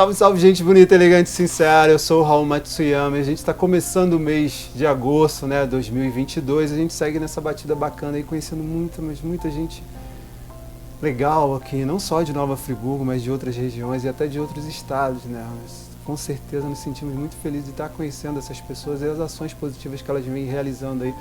Salve, salve, gente bonita, elegante, sincera. Eu sou o Raul Matsuyama e a gente está começando o mês de agosto, né, 2022. A gente segue nessa batida bacana aí, conhecendo muita gente legal aqui, não só de Nova Friburgo, mas de outras regiões e até de outros estados, né? Mas, com certeza nos sentimos muito felizes de estar conhecendo essas pessoas e as ações positivas que elas vêm realizando aí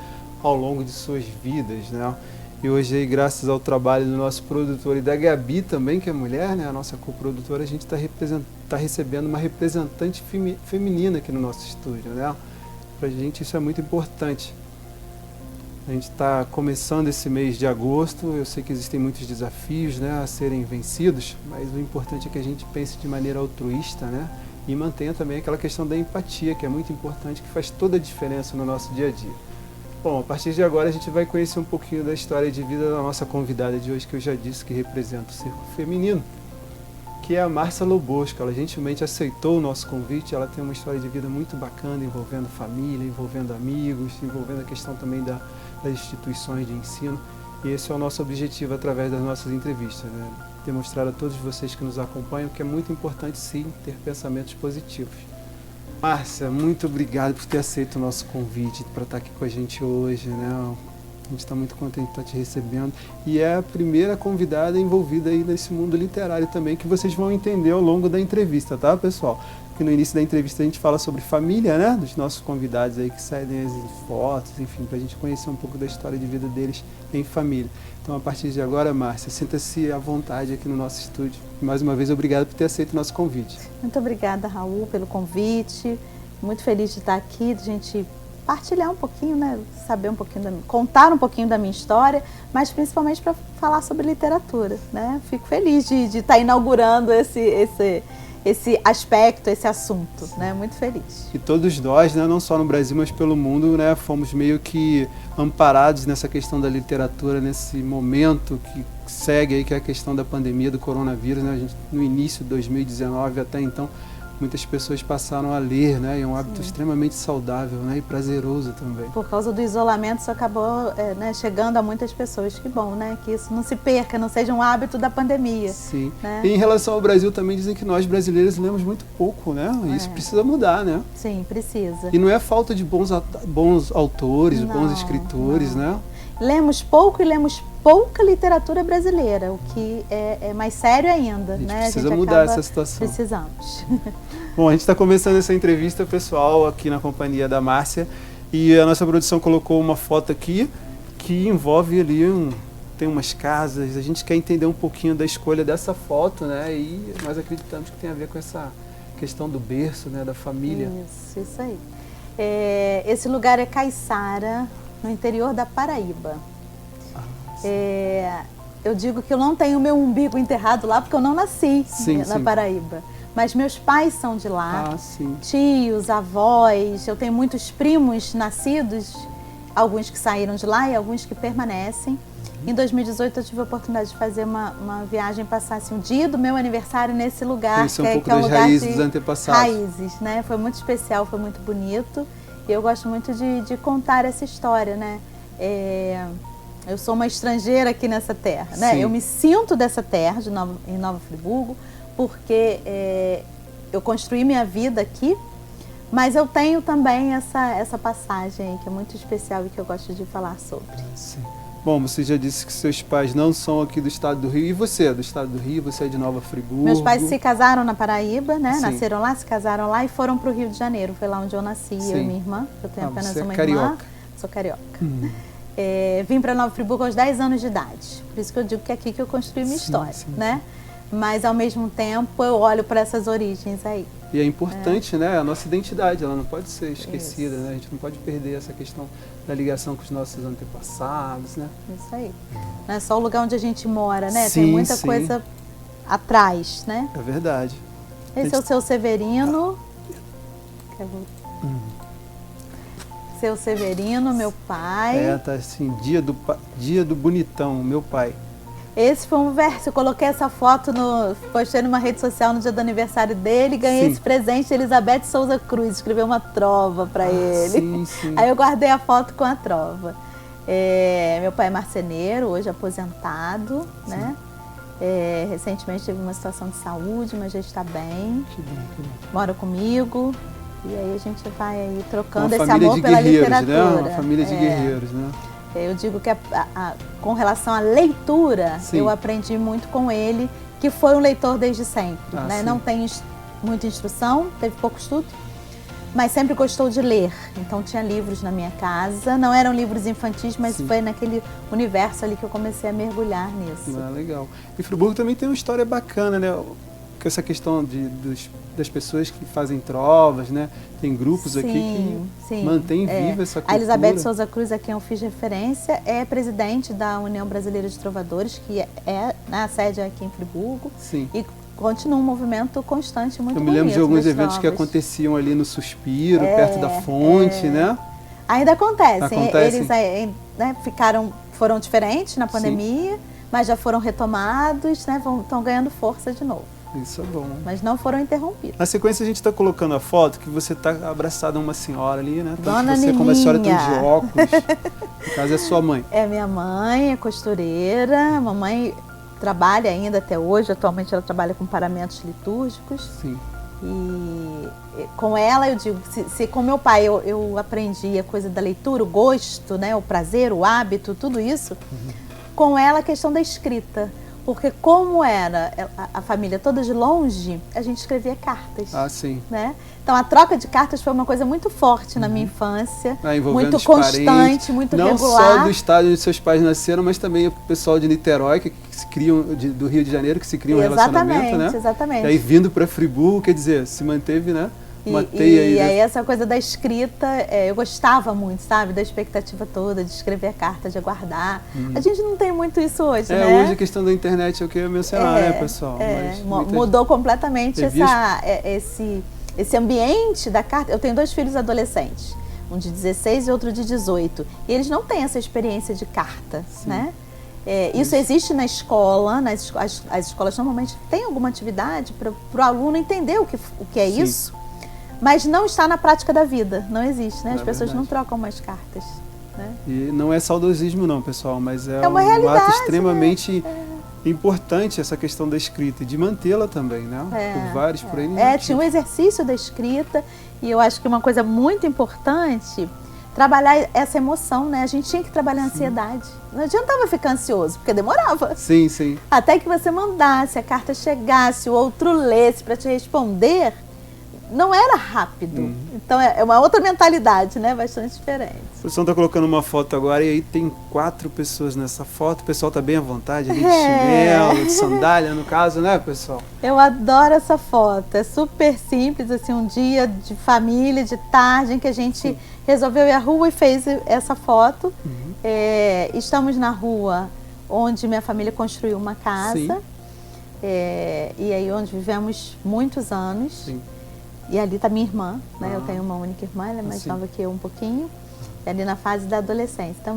ao longo de suas vidas, né? E hoje aí, graças ao trabalho do nosso produtor e da Gabi também, que é mulher, né, a nossa coprodutora, a gente está recebendo uma representante feminina aqui no nosso estúdio, né? Pra gente isso é muito importante. A gente está começando esse mês de agosto, eu sei que existem muitos desafios, né, a serem vencidos, mas o importante é que a gente pense de maneira altruísta, né, e mantenha também aquela questão da empatia, que é muito importante, que faz toda a diferença no nosso dia a dia. Bom, a partir de agora a gente vai conhecer um pouquinho da história de vida da nossa convidada de hoje, que eu já disse que representa o Círculo Feminino, que é a Márcia Lobosco. Ela gentilmente aceitou o nosso convite. Ela tem uma história de vida muito bacana, envolvendo família, envolvendo amigos, envolvendo a questão também das instituições de ensino. E esse é o nosso objetivo através das nossas entrevistas, né? Demonstrar a todos vocês que nos acompanham que é muito importante, sim, ter pensamentos positivos. Márcia, muito obrigado por ter aceito o nosso convite para estar aqui com a gente hoje, né? A gente está muito contente de estar te recebendo. E é a primeira convidada envolvida aí nesse mundo literário também, que vocês vão entender ao longo da entrevista, tá, pessoal? Porque no início da entrevista a gente fala sobre família, né? Dos nossos convidados aí que cedem as fotos, enfim, para a gente conhecer um pouco da história de vida deles em família. Então, a partir de agora, Márcia, sinta-se à vontade aqui no nosso estúdio. Mais uma vez, obrigado por ter aceito o nosso convite. Muito obrigada, Raul, pelo convite. Muito feliz de estar aqui, de a gente partilhar um pouquinho, né? Saber um pouquinho, contar um pouquinho da minha história, mas principalmente para falar sobre literatura, né? Fico feliz de estar inaugurando esse aspecto, esse assunto, né? Muito feliz. E todos nós, né, não só no Brasil, mas pelo mundo, né, fomos meio que amparados nessa questão da literatura, nesse momento que segue aí, que é a questão da pandemia do coronavírus, né? A gente, no início de 2019 até então, muitas pessoas passaram a ler, né? E é um hábito extremamente saudável, né? E prazeroso também. Por causa do isolamento, isso acabou né, chegando a muitas pessoas. Que bom, né? Que isso não se perca, não seja um hábito da pandemia. Sim. Né? E em relação ao Brasil também dizem que nós brasileiros lemos muito pouco, né? E isso precisa mudar, né? Sim, precisa. E não é falta de bons autores, bons escritores, né? Lemos pouco e lemos pouca literatura brasileira, o que é mais sério ainda. A gente né? precisa mudar essa situação. Precisamos. Bom, a gente está começando essa entrevista, pessoal, aqui na companhia da Márcia, e a nossa produção colocou uma foto aqui que envolve ali tem umas casas. A gente quer entender um pouquinho da escolha dessa foto, né? E nós acreditamos que tem a ver com essa questão do berço, né? Da família. Isso aí. Esse lugar é Caiçara, no interior da Paraíba. Eu digo que eu não tenho meu umbigo enterrado lá porque eu não nasci na Paraíba. Mas meus pais são de lá, tios, avós, eu tenho muitos primos nascidos, alguns que saíram de lá e alguns que permanecem. Em 2018 eu tive a oportunidade de fazer uma viagem, passar assim, o dia do meu aniversário nesse lugar, que é um lugar raízes dos antepassados. Raízes, né? Foi muito especial, foi muito bonito. E eu gosto muito de contar essa história, né? Eu sou uma estrangeira aqui nessa terra, né? Eu me sinto dessa terra, em Nova Friburgo, porque eu construí minha vida aqui, mas eu tenho também essa passagem aí, que é muito especial e que eu gosto de falar sobre. Sim. Bom, você já disse que seus pais não são aqui do estado do Rio. E você é do estado do Rio? Você é de Nova Friburgo? Meus pais se casaram na Paraíba, né? Nasceram lá, se casaram lá e foram para o Rio de Janeiro. Foi lá onde eu nasci, eu e minha irmã. Eu tenho apenas uma irmã. Sou carioca. Vim para Nova Friburgo aos 10 anos de idade. Por isso que eu digo que é aqui que eu construí minha história, né? Mas, ao mesmo tempo, eu olho para essas origens aí. E é importante, né? A nossa identidade, ela não pode ser esquecida, né? A gente não pode perder essa questão da ligação com os nossos antepassados, né? Isso aí. Não é só o lugar onde a gente mora, né? Tem muita coisa atrás, né? É verdade. Esse é o seu Severino. Seu Severino, meu pai. Tá assim, dia do bonitão, meu pai. Esse foi um verso, eu coloquei essa foto, postei numa rede social no dia do aniversário dele, ganhei esse presente, Elizabeth Souza Cruz, escreveu uma trova para ele. Aí eu guardei a foto com a trova. Meu pai é marceneiro, hoje aposentado, né? Recentemente teve uma situação de saúde, mas já está bem. Que bom, que bom. Mora comigo. E aí a gente vai aí trocando Uma esse amor pela literatura. né? Uma família de guerreiros, né? Eu digo que com relação à leitura, Sim. eu aprendi muito com ele, que foi um leitor desde sempre. Né? Sim. Não tem muita instrução, teve pouco estudo, mas sempre gostou de ler. Então tinha livros na minha casa, não eram livros infantis, mas Sim. foi naquele universo ali que eu comecei a mergulhar nisso. Ah, legal. E Friburgo também tem uma história bacana, né? Com essa questão das pessoas que fazem trovas, né? Tem grupos aqui que mantêm viva essa cultura. A Elizabeth Souza Cruz, a quem eu fiz referência, é presidente da União Brasileira de Trovadores, que a sede é aqui em Friburgo. Sim. E continua um movimento constante, muito bonito. Eu me lembro de alguns eventos que trovas. aconteciam ali no Suspiro, perto da fonte, né? Ainda acontecem. Acontecem. Eles né, foram diferentes na pandemia, mas já foram retomados, né? Estão ganhando força de novo. Isso é bom. Mas não foram interrompidos. Na sequência a gente está colocando a foto que você está abraçada a uma senhora ali, né? Dona você Nininha. como a senhora tem de óculos. No caso é sua mãe. É minha mãe, é costureira. A mamãe trabalha ainda até hoje. Atualmente ela trabalha com paramentos litúrgicos. Sim. E com ela eu digo, se com meu pai eu aprendi a coisa da leitura, o gosto, né, o prazer, o hábito, tudo isso, com ela a questão da escrita. Porque como era a família toda de longe, a gente escrevia cartas. Ah, sim. Né? Então a troca de cartas foi uma coisa muito forte na minha infância, Envolvendo muito constante, muito não regular. Não só do estado onde seus pais nasceram, mas também o pessoal de Niterói, que se criam, do Rio de Janeiro, que se cria um relacionamento, né? Exatamente. E aí vindo para Friburgo, quer dizer, se manteve, né? Uma teia aí. E aí essa coisa da escrita, eu gostava muito, sabe? Da expectativa toda, de escrever a carta, de aguardar. A gente não tem muito isso hoje, né? Hoje a questão da internet é o que eu ia mencionar, né, pessoal? Mudou completamente esse ambiente da carta. Eu tenho 2 filhos adolescentes, um de 16 e outro de 18. E eles não têm essa experiência de carta, né? Isso existe na escola, as escolas normalmente têm alguma atividade para o aluno entender o que é isso. Mas não está na prática da vida, não existe, né? As pessoas não trocam mais cartas. Né? E não é saudosismo não, pessoal, mas é uma um realidade, ato extremamente importante essa questão da escrita e de mantê-la também, né? Por vários, por aí. Tinha um exercício da escrita e eu acho que uma coisa muito importante, trabalhar essa emoção, né? A gente tinha que trabalhar a ansiedade. Não adiantava ficar ansioso, porque demorava. Sim, sim. Até que você mandasse, a carta chegasse, o outro lesse para te responder, não era rápido. Então é uma outra mentalidade, né? Bastante diferente. O pessoal está colocando uma foto agora e aí tem 4 pessoas nessa foto. O pessoal está bem à vontade, ali de chinelo, de sandália, no caso, né, pessoal? Eu adoro essa foto. É super simples, assim, um dia de família, de tarde, em que a gente resolveu ir à rua e fez essa foto. Estamos na rua onde minha família construiu uma casa. E aí onde vivemos muitos anos. Sim. E ali está minha irmã, né? Eu tenho uma única irmã, ela é mais nova que eu um pouquinho. É ali na fase da adolescência. Então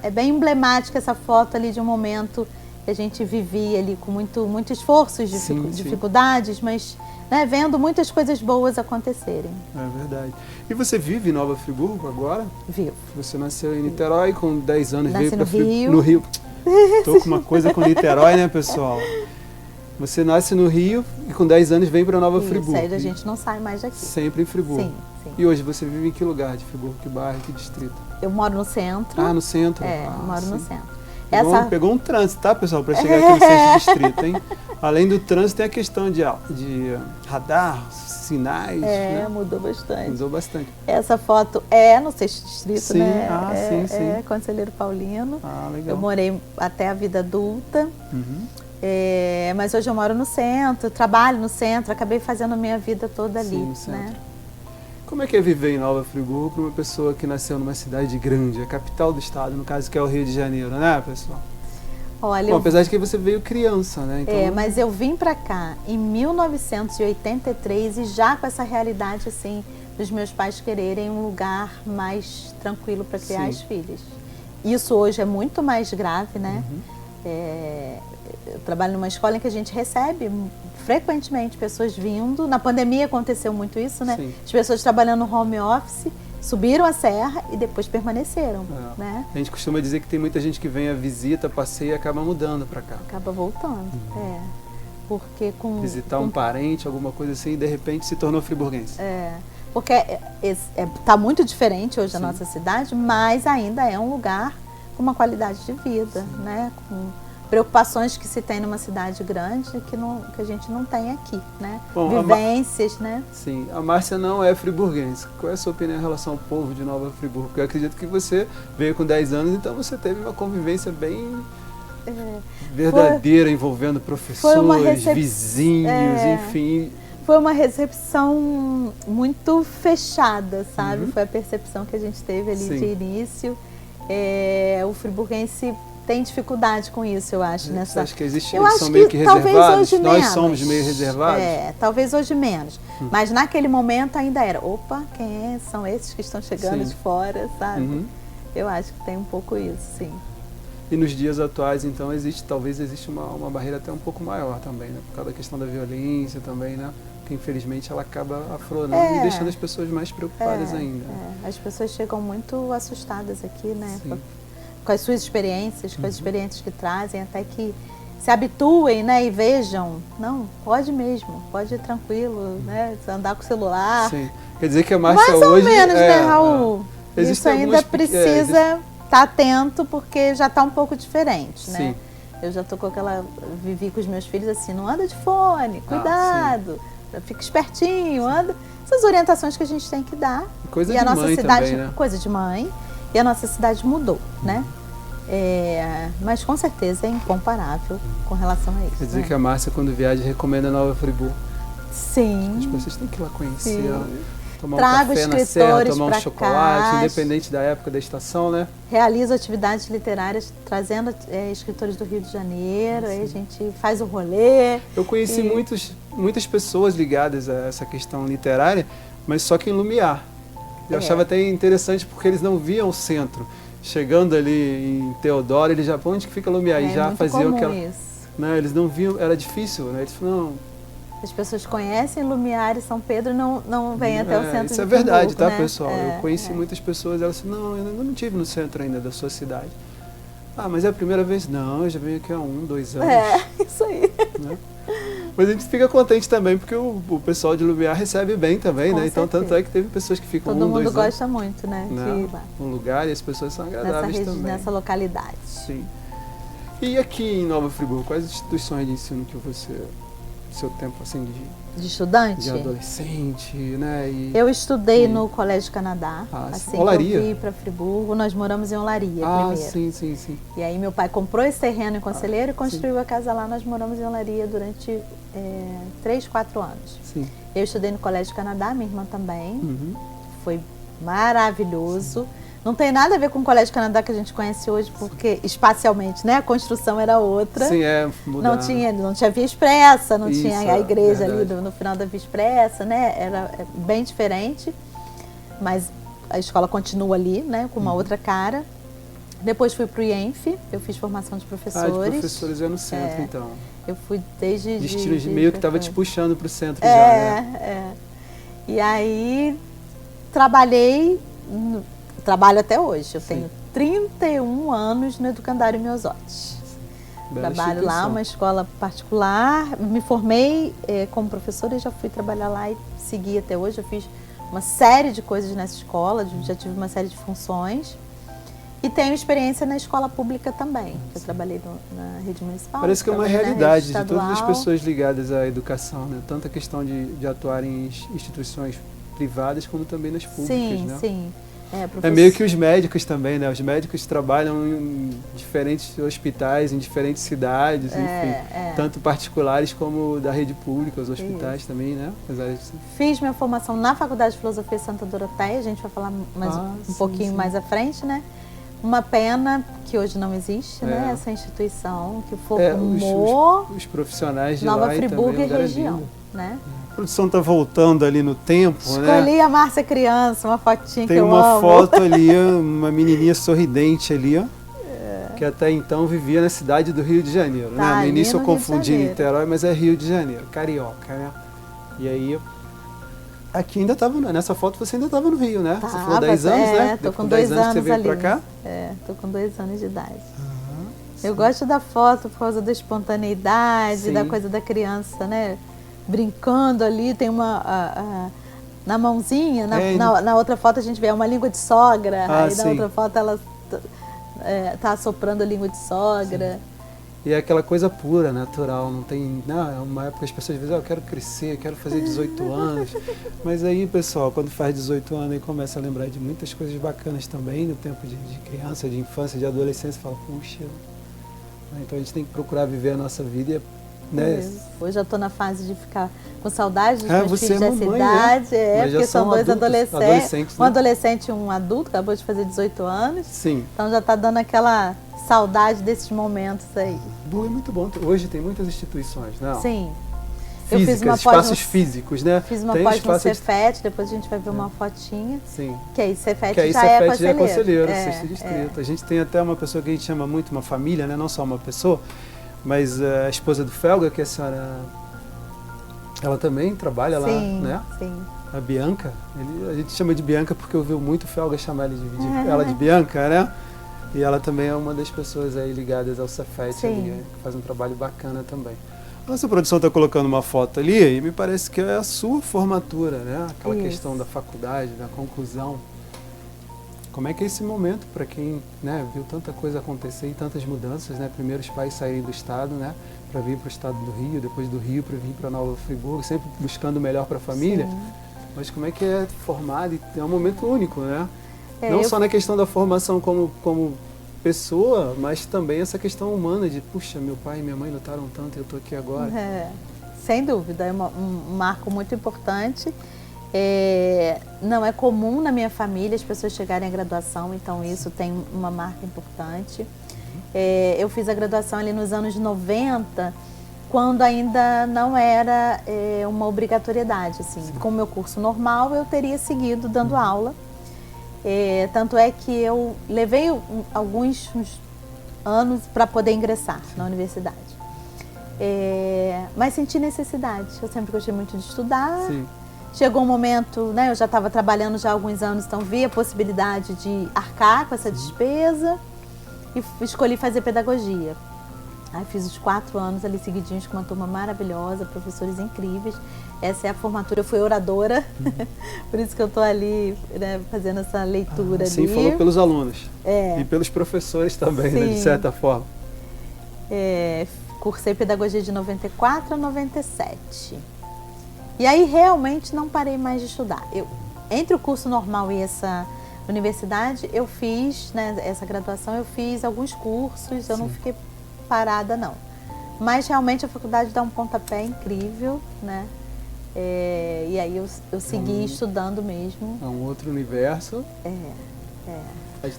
é bem emblemática essa foto ali de um momento que a gente vivia ali com muito esforço, dificuldades, mas né, vendo muitas coisas boas acontecerem. É verdade. E você vive em Nova Friburgo agora? Vivo. Você nasceu em Niterói, com 10 anos veio para Friburgo. No Rio. Tô com uma coisa com Niterói, né, pessoal? Você nasce no Rio e com 10 anos vem para Nova Friburgo. Isso, aí a gente não sai mais daqui. Sempre em Friburgo. Sim. E hoje você vive em que lugar de Friburgo? Que bairro, que distrito? Eu moro no centro. Ah, no centro? Moro no centro. Pegou um trânsito, tá, pessoal, para chegar aqui no centro distrito, hein? Além do trânsito, tem a questão de radar, sinais. Né? Mudou bastante. Mudou bastante. Essa foto é no sexto distrito, né? Sim. É Conselheiro Paulino. Legal. Eu morei até a vida adulta. Mas hoje eu moro no centro, trabalho no centro, acabei fazendo a minha vida toda ali. Né? Como é que é viver em Nova Friburgo para uma pessoa que nasceu numa cidade grande, a capital do estado, no caso que é o Rio de Janeiro, né, pessoal? Olha, apesar de que você veio criança, né? Então... mas eu vim para cá em 1983 e já com essa realidade assim dos meus pais quererem um lugar mais tranquilo para criar as filhas. Isso hoje é muito mais grave, né? Eu trabalho numa escola em que a gente recebe frequentemente pessoas vindo. Na pandemia aconteceu muito isso, né? As pessoas trabalhando no home office, subiram a serra e depois permaneceram, né? A gente costuma dizer que tem muita gente que vem a visita, passeia e acaba mudando para cá. Acaba voltando, porque visitar um parente, alguma coisa assim, e de repente se tornou friburguense. Porque está muito diferente hoje a nossa cidade, mas ainda é um lugar com uma qualidade de vida, né? Com preocupações que se tem numa cidade grande que a gente não tem aqui, né? Bom, vivências, né? Sim, a Márcia não é friburguense. Qual é a sua opinião em relação ao povo de Nova Friburgo? Porque eu acredito que você veio com 10 anos, então você teve uma convivência bem verdadeira, envolvendo professores, vizinhos, enfim. Foi uma recepção muito fechada, sabe? Foi a percepção que a gente teve ali de início. O friburguense tem dificuldade com isso, eu acho. Você acha que existe, eles são meio que reservados? Nós somos meio reservados? Talvez hoje menos. Mas naquele momento ainda era, opa, quem são esses que estão chegando de fora, sabe? Eu acho que tem um pouco isso, sim. E nos dias atuais, então, talvez existe uma barreira até um pouco maior também, né? Por causa da questão da violência também, né? Que infelizmente ela acaba aflorando e deixando as pessoas mais preocupadas ainda. As pessoas chegam muito assustadas aqui, né? Com as suas experiências, com as experiências que trazem, até que se habituem, né? E vejam, não, pode mesmo, pode ir tranquilo, né? Andar com o celular. Sim. Quer dizer que a Márcia hoje... Mais ou hoje, menos, né, Raul? Isso ainda precisa estar atento, porque já está um pouco diferente, né? Sim. Eu já tô com vivi com os meus filhos assim, não anda de fone, cuidado, fica espertinho, anda. Essas orientações que a gente tem que dar. Coisa de mãe também, né? Coisa de mãe. E a nossa cidade mudou, né? Mas com certeza é incomparável com relação a isso. Quer dizer que a Márcia, quando viaja, recomenda Nova Friburgo. Sim. As pessoas têm que ir lá conhecer, tomar Trago um café na serra, tomar um chocolate, independente da época, da estação, né? Realizo atividades literárias trazendo escritores do Rio de Janeiro, aí a gente faz o rolê. Eu conheci muitas pessoas ligadas a essa questão literária, mas só que em Lumiar. Eu achava até interessante porque eles não viam o centro. Chegando ali em Teodoro, eles já, onde que fica Lumiar? E já faziam aquela... Né, eles não viam, era difícil, né? Eles falaram, não... As pessoas conhecem Lumiar e São Pedro e não vêm até o centro. Isso é verdade, tá, pessoal? Eu conheci muitas pessoas, elas disseram, não, eu ainda não estive no centro ainda da sua cidade. Ah, mas é a primeira vez? Não, eu já venho aqui há 1, 2 anos. Isso aí. Né? Mas a gente fica contente também, porque o pessoal de Lumiar recebe bem também, né? Então, tanto é que teve pessoas que ficam 1, 2 anos. Todo mundo gosta muito, né? Um lugar, e as pessoas são agradáveis também. Nessa localidade. Sim. E aqui em Nova Friburgo, quais instituições de ensino que você... seu tempo assim de estudante? De adolescente, né? Eu estudei no Colégio Canadá, assim Olaria. que eu vim para Friburgo, nós moramos em Olaria primeiro. Sim. E aí meu pai comprou esse terreno em Conselheiro e construiu a casa lá, nós moramos em Olaria durante 3, 4 anos. Sim. Eu estudei no Colégio Canadá, minha irmã também, foi maravilhoso. Não tem nada a ver com o Colégio Canadá que a gente conhece hoje, porque espacialmente, né, a construção era outra. Sim, não tinha via expressa, não tinha a igreja ali no final da via expressa, né? Era bem diferente. Mas a escola continua ali, né, com uma outra cara. Depois fui para o IENF, eu fiz formação de professores. De professores é no centro, então. Eu fui desde... De meio que estava te puxando para o centro já, né? E aí trabalhei... Trabalho até hoje. Eu tenho 31 anos no Educandário Miosotti. Trabalho lá, uma escola particular. Me formei como professora e já fui trabalhar lá e segui até hoje. Eu fiz uma série de coisas nessa escola, já tive uma série de funções. E tenho experiência na escola pública também. Eu trabalhei na rede municipal. Parece que é uma realidade de todas as pessoas ligadas à educação, né? Tanto a questão de atuar em instituições privadas como também nas públicas, né? Sim. É meio que os médicos também, né? Os médicos trabalham em diferentes hospitais, em diferentes cidades, enfim. Tanto particulares como da rede pública, os hospitais também, né? Fiz minha formação na Faculdade de Filosofia Santa Doroteia, a gente vai falar mais um pouquinho mais à frente, né? Uma pena que hoje não existe, né? Essa instituição que formou os profissionais de Nova lá Friburgo e região, né? A produção está voltando ali no tempo, né? Escolhi a Márcia criança, uma fotinha que eu amo. Tem uma foto ali, uma menininha sorridente ali, ó. Que até então vivia na cidade do Rio de Janeiro, né? No início eu confundi Niterói, mas é Rio de Janeiro, carioca, né? E aí Aqui ainda estava, nessa foto você ainda estava no Rio, né? Você falou Tava, 10 anos, né? Tô com 2 anos que você veio ali. pra cá? Tô com 2 anos de idade. Sim. Eu gosto da foto por causa da espontaneidade, Sim. da coisa da criança, né? Brincando ali, tem uma... na mãozinha, na outra foto a gente vê uma língua de sogra, aí na outra foto ela tá assoprando a língua de sogra. Sim. E é aquela coisa pura, natural, não tem... Não, é uma época que as pessoas dizem, eu quero crescer, quero fazer 18 anos. Mas aí, pessoal, quando faz 18 anos e começa a lembrar de muitas coisas bacanas também, no tempo de criança, de infância, de adolescência, fala, puxa... Então a gente tem que procurar viver a nossa vida, né? Hoje eu estou na fase de ficar com saudade dos meus filhos dessa mamãe, idade, né? porque são dois adolescentes. Um né? adolescente e um adulto, acabou de fazer 18 anos. Sim. Então já está dando aquela saudade desses momentos aí. É muito bom. Hoje tem muitas instituições, não? Sim. Físicas, eu fiz uma espaços físicos, né? Fiz uma pós no Cefet, depois a gente vai ver uma fotinha. Sim. Que aí Cefet já Cefet é conselheiro, sexto distrito. A gente tem até uma pessoa que a gente chama muito, uma família, né? Não só uma pessoa, mas a esposa do Felga, que a senhora... Ela também trabalha lá, né? Sim. A Bianca. A gente chama de Bianca porque ouviu muito o Felga chamar ela de Bianca, né? E ela também é uma das pessoas aí ligadas ao Cefet, ali, que faz um trabalho bacana também. Nossa produção está colocando uma foto ali e me parece que é a sua formatura, né? Aquela questão da faculdade, da conclusão. Como é que é esse momento para quem, né, viu tanta coisa acontecer e tantas mudanças, né? Primeiro os pais saírem do estado, né, para vir para o estado do Rio, depois do Rio para vir para Nova Friburgo, sempre buscando o melhor para a família. Sim. Mas como é que é formado? É um momento único, né? Não só na questão da formação como pessoa, mas também essa questão humana de, puxa, meu pai e minha mãe lutaram tanto e eu estou aqui agora. Sem dúvida, é um marco muito importante. Não é comum na minha família as pessoas chegarem à graduação, então isso tem uma marca importante. Eu fiz a graduação ali nos anos 90, quando ainda não era uma obrigatoriedade. Assim. Com o meu curso normal, eu teria seguido dando aula. Tanto é que eu levei alguns anos para poder ingressar na universidade. Mas senti necessidade. Eu sempre gostei muito de estudar. Sim. Chegou um momento, né, eu já estava trabalhando já há alguns anos, então vi a possibilidade de arcar com essa despesa e escolhi fazer pedagogia. Aí fiz os 4 anos ali seguidinhos com uma turma maravilhosa, professores incríveis. Essa é a formatura, eu fui oradora, por isso que eu estou ali, né, fazendo essa leitura. Sim, ali. falou pelos alunos e pelos professores também, né, de certa forma. Cursei pedagogia de 94 a 97. E aí realmente não parei mais de estudar. Entre o curso normal e essa universidade, eu fiz, né, essa graduação, eu fiz alguns cursos, eu não fiquei parada não. Mas realmente a faculdade dá um pontapé incrível, né? E aí eu segui estudando mesmo. É um outro universo.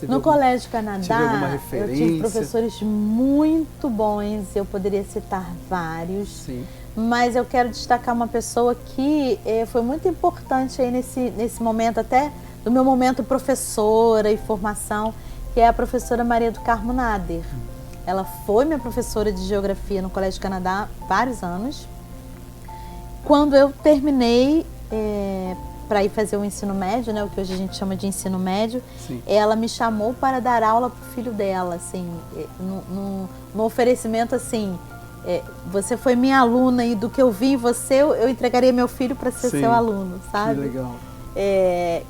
No Colégio Canadá, eu tive professores muito bons, eu poderia citar vários. Sim. Mas eu quero destacar uma pessoa que foi muito importante aí nesse momento, até do meu momento professora e formação, que é a professora Maria do Carmo Nader. Ela foi minha professora de geografia no Colégio Canadá há vários anos. Quando eu terminei para ir fazer o ensino médio, né, o que hoje a gente chama de ensino médio, ela me chamou para dar aula para o filho dela, assim, no oferecimento assim, você foi minha aluna e do que eu vi em você, eu entregaria meu filho para ser seu aluno, sabe? Que legal.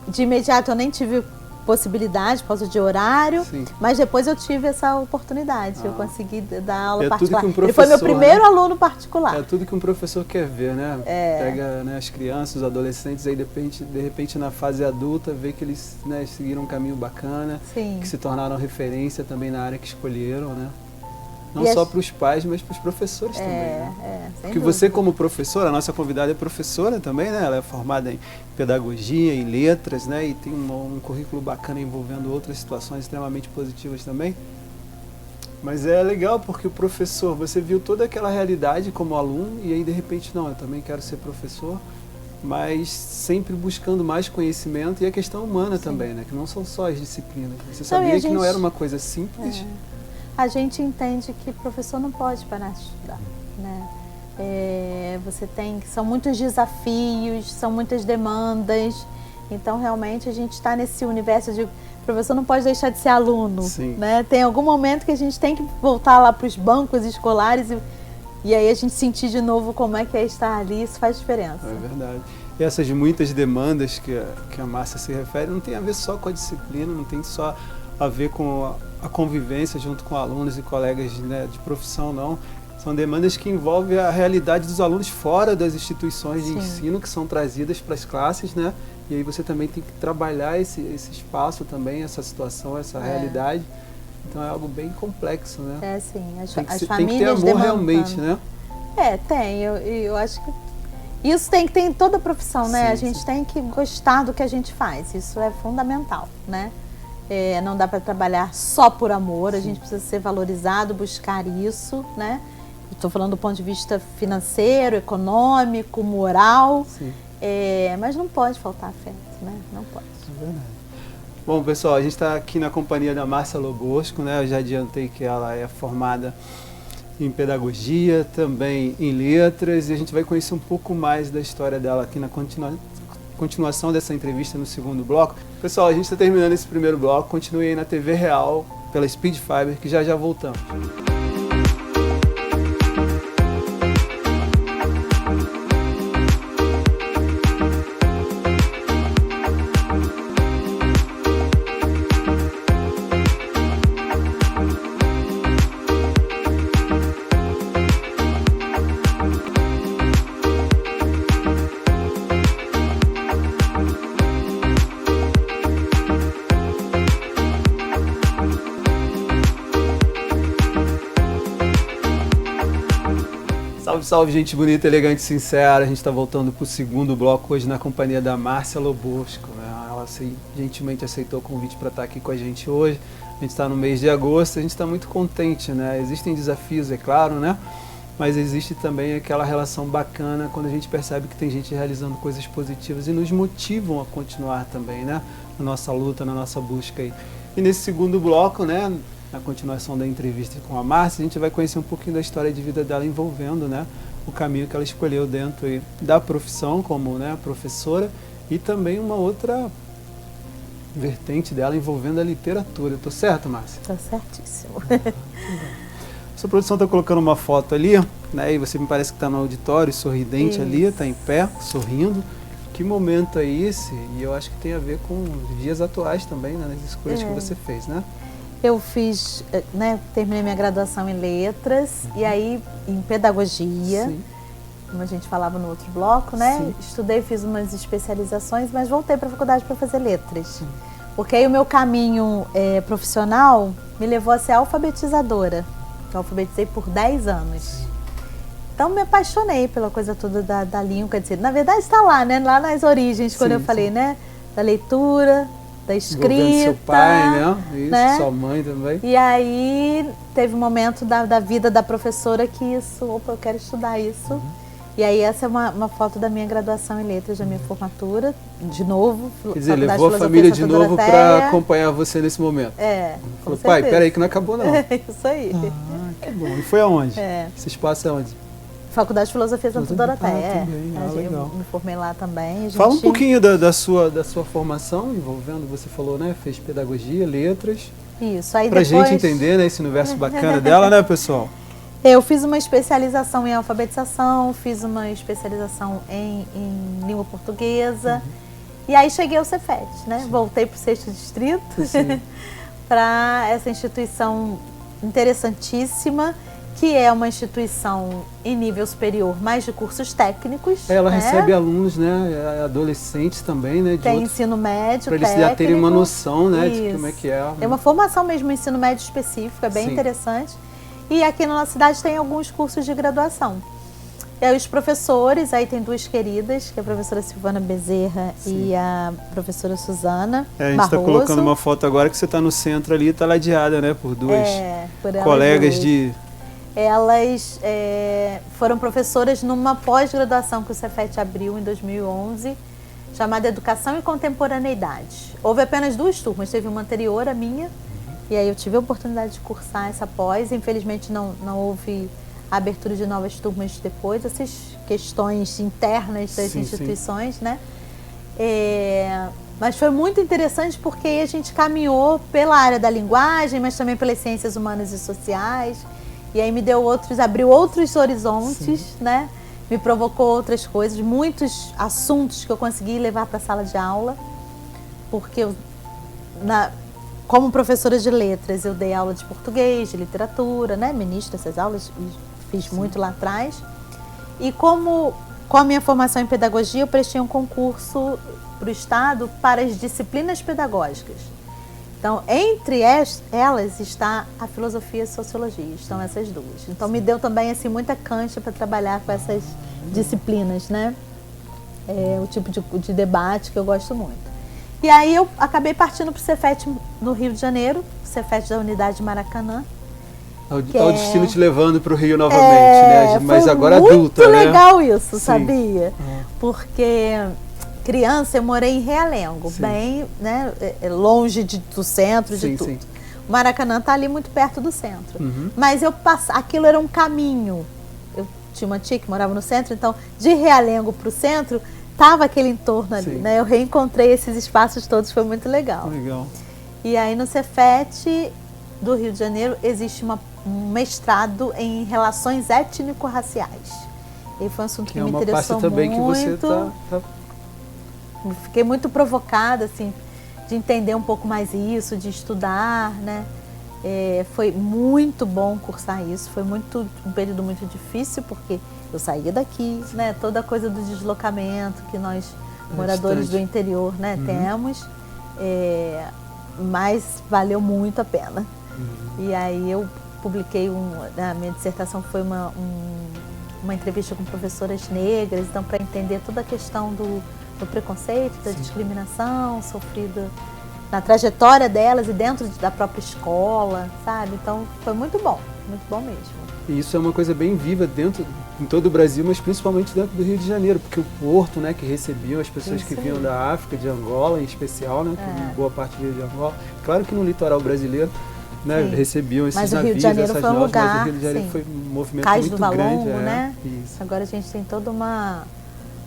De imediato eu nem tive possibilidade por causa de horário, mas depois eu tive essa oportunidade, eu consegui dar aula particular. Ele foi meu primeiro aluno particular. É tudo que um professor quer ver, né? Pega, né, as crianças, os adolescentes, aí de repente na fase adulta, vê que eles, né, seguiram um caminho bacana, que se tornaram referência também na área que escolheram, né? Não só para os pais, mas para os professores também, né? Porque você como professora, a nossa convidada é professora também, né? Ela é formada em pedagogia e letras, né? E tem um currículo bacana envolvendo outras situações extremamente positivas também. Mas é legal porque o professor, você viu toda aquela realidade como aluno e aí de repente, não, eu também quero ser professor, mas sempre buscando mais conhecimento e a questão humana também, né? Que não são só as disciplinas. Você sabia que não era uma coisa simples? A gente entende que professor não pode parar de estudar, né? São muitos desafios, são muitas demandas. Então, realmente, a gente está nesse universo de... O professor não pode deixar de ser aluno, né? Tem algum momento que a gente tem que voltar lá para os bancos escolares e aí a gente sentir de novo como é que é estar ali, isso faz diferença. É verdade. E essas muitas demandas que a Márcia se refere não tem a ver só com a disciplina, não tem só a ver com a convivência junto com alunos e colegas, né, de profissão, não. São demandas que envolvem a realidade dos alunos fora das instituições de ensino, que são trazidas para as classes, né? E aí você também tem que trabalhar esse espaço também, essa situação, essa realidade. Então é algo bem complexo, né? É, sim. As tem famílias que ter amor demandam realmente, né? Tem. Eu acho que isso tem que ter em toda profissão, né? A gente tem que gostar do que a gente faz. Isso é fundamental, né? Não dá para trabalhar só por amor. A gente precisa ser valorizado, buscar isso, né? Estou falando do ponto de vista financeiro, econômico, moral. Mas não pode faltar afeto, né? Não pode. É verdade. Bom, pessoal, a gente está aqui na companhia da Márcia Lobosco, né? Eu já adiantei que ela é formada em pedagogia, também em letras, e a gente vai conhecer um pouco mais da história dela aqui na continuação dessa entrevista no segundo bloco. Pessoal, a gente está terminando esse primeiro bloco, continue aí na TV Real, pela Speed Fiber, que já voltamos. Salve, salve, gente bonita, elegante e sincera. A gente está voltando para o segundo bloco hoje na companhia da Márcia Lobosco, né? Ela gentilmente aceitou o convite para estar aqui com a gente hoje. A gente está no mês de agosto, a gente está muito contente, né? Existem desafios, é claro, né? Mas existe também aquela relação bacana quando a gente percebe que tem gente realizando coisas positivas e nos motivam a continuar também, né? Na nossa luta, na nossa busca aí. E nesse segundo bloco, né? Na continuação da entrevista com a Márcia, a gente vai conhecer um pouquinho da história de vida dela envolvendo, né, o caminho que ela escolheu dentro aí da profissão como, né, professora e também uma outra vertente dela envolvendo a literatura. Tô certo, Márcia? Tá certíssimo. Sua produção está colocando uma foto ali, né, e você me parece que está no auditório, sorridente ali, está em pé, sorrindo. Que momento é esse? E eu acho que tem a ver com os dias atuais também, né, nas escolhas que você fez, né? Eu fiz, né, terminei minha graduação em letras e aí em pedagogia, como a gente falava no outro bloco, né? Estudei, fiz umas especializações, mas voltei para a faculdade para fazer letras. Porque aí o meu caminho profissional me levou a ser alfabetizadora. Eu alfabetizei por 10 anos. Então me apaixonei pela coisa toda da língua, quer dizer, na verdade está lá, né? Lá nas origens, quando eu falei, né? Da leitura, da escrita, seu pai, né? Isso, né? Sua mãe também. E aí teve um momento da vida da professora que eu quero estudar isso. E aí essa é uma foto da minha graduação em letras, da minha formatura, de novo. Quer dizer, levou a família de novo para acompanhar você nesse momento. Falou, pai, peraí que não acabou não. Isso aí. Que bom. E foi aonde? Esse espaço é onde? Faculdade de Filosofia Santo Doroteia. Legal. Eu me formei lá também. Fala um pouquinho da sua formação, envolvendo, você falou, né? Fez pedagogia, letras. Isso, aí pra depois... gente entender, né, esse universo bacana dela, né, pessoal? Eu fiz uma especialização em alfabetização, fiz uma especialização em língua portuguesa. E aí cheguei ao Cefet, né? Voltei para o 6º Distrito, para essa instituição interessantíssima, que é uma instituição em nível superior, mais de cursos técnicos. Ela recebe alunos, né, adolescentes também, né? Tem ensino médio, para eles já terem uma noção, né, de como é que é. É uma formação mesmo, ensino médio específico, é bem interessante. E aqui na nossa cidade tem alguns cursos de graduação. E aí os professores, aí tem 2 queridas, que é a professora Silvana Bezerra e a professora Suzana A gente está colocando uma foto agora que você está no centro ali, está ladeada, né, por 2 colegas de... Elas foram professoras numa pós-graduação que o Cefet abriu em 2011, chamada Educação e Contemporaneidade. Houve apenas 2 turmas, teve uma anterior, a minha, e aí eu tive a oportunidade de cursar essa pós. Infelizmente não houve a abertura de novas turmas depois, essas questões internas das instituições, né? Mas foi muito interessante porque a gente caminhou pela área da linguagem, mas também pelas ciências humanas e sociais, e aí abriu outros horizontes, né? Me provocou outras coisas, muitos assuntos que eu consegui levar para a sala de aula, porque como professora de letras, eu dei aula de português, de literatura, né? Ministro essas aulas, fiz muito lá atrás. E com a minha formação em pedagogia, eu prestei um concurso para o Estado para as disciplinas pedagógicas. Então, entre elas está a filosofia e a sociologia, estão essas duas. Então, me deu também assim, muita cancha para trabalhar com essas disciplinas, né? O tipo de debate que eu gosto muito. E aí eu acabei partindo para o Cefet no Rio de Janeiro, o Cefet da Unidade Maracanã. O destino te levando para o Rio novamente, né? Mas agora adulta, né? Muito legal isso, sabia? Porque criança eu morei em Realengo, bem, né, longe do centro, de tudo. O Maracanã está ali muito perto do centro. Mas aquilo era um caminho. Eu tinha uma tia que morava no centro, então de Realengo para o centro tava aquele entorno ali, né? Eu reencontrei esses espaços todos, foi muito legal. Legal. E aí no Cefet do Rio de Janeiro existe um mestrado em relações étnico-raciais. E foi um assunto que me interessou muito. Também que você Fiquei muito provocada, assim, de entender um pouco mais isso, de estudar, né? Foi muito bom cursar isso, foi um período muito difícil, porque eu saía daqui, né? Toda a coisa do deslocamento que nós, moradores do interior, né, temos, mas valeu muito a pena. E aí eu publiquei, a minha dissertação foi uma entrevista com professoras negras, então para entender toda a questão do preconceito, da discriminação sofrida na trajetória delas e dentro da própria escola, sabe? Então foi muito bom mesmo. E isso é uma coisa bem viva em todo o Brasil, mas principalmente dentro do Rio de Janeiro, porque o porto, né, que recebiam as pessoas que vinham da África, de Angola em especial, né, que boa parte veio de Angola. Claro que no litoral brasileiro, né, recebiam esses navios, Rio de Janeiro foi um lugar, mas o Rio de Janeiro foi um movimento Cais muito do Valongo, grande. Né? Isso. Agora a gente tem toda uma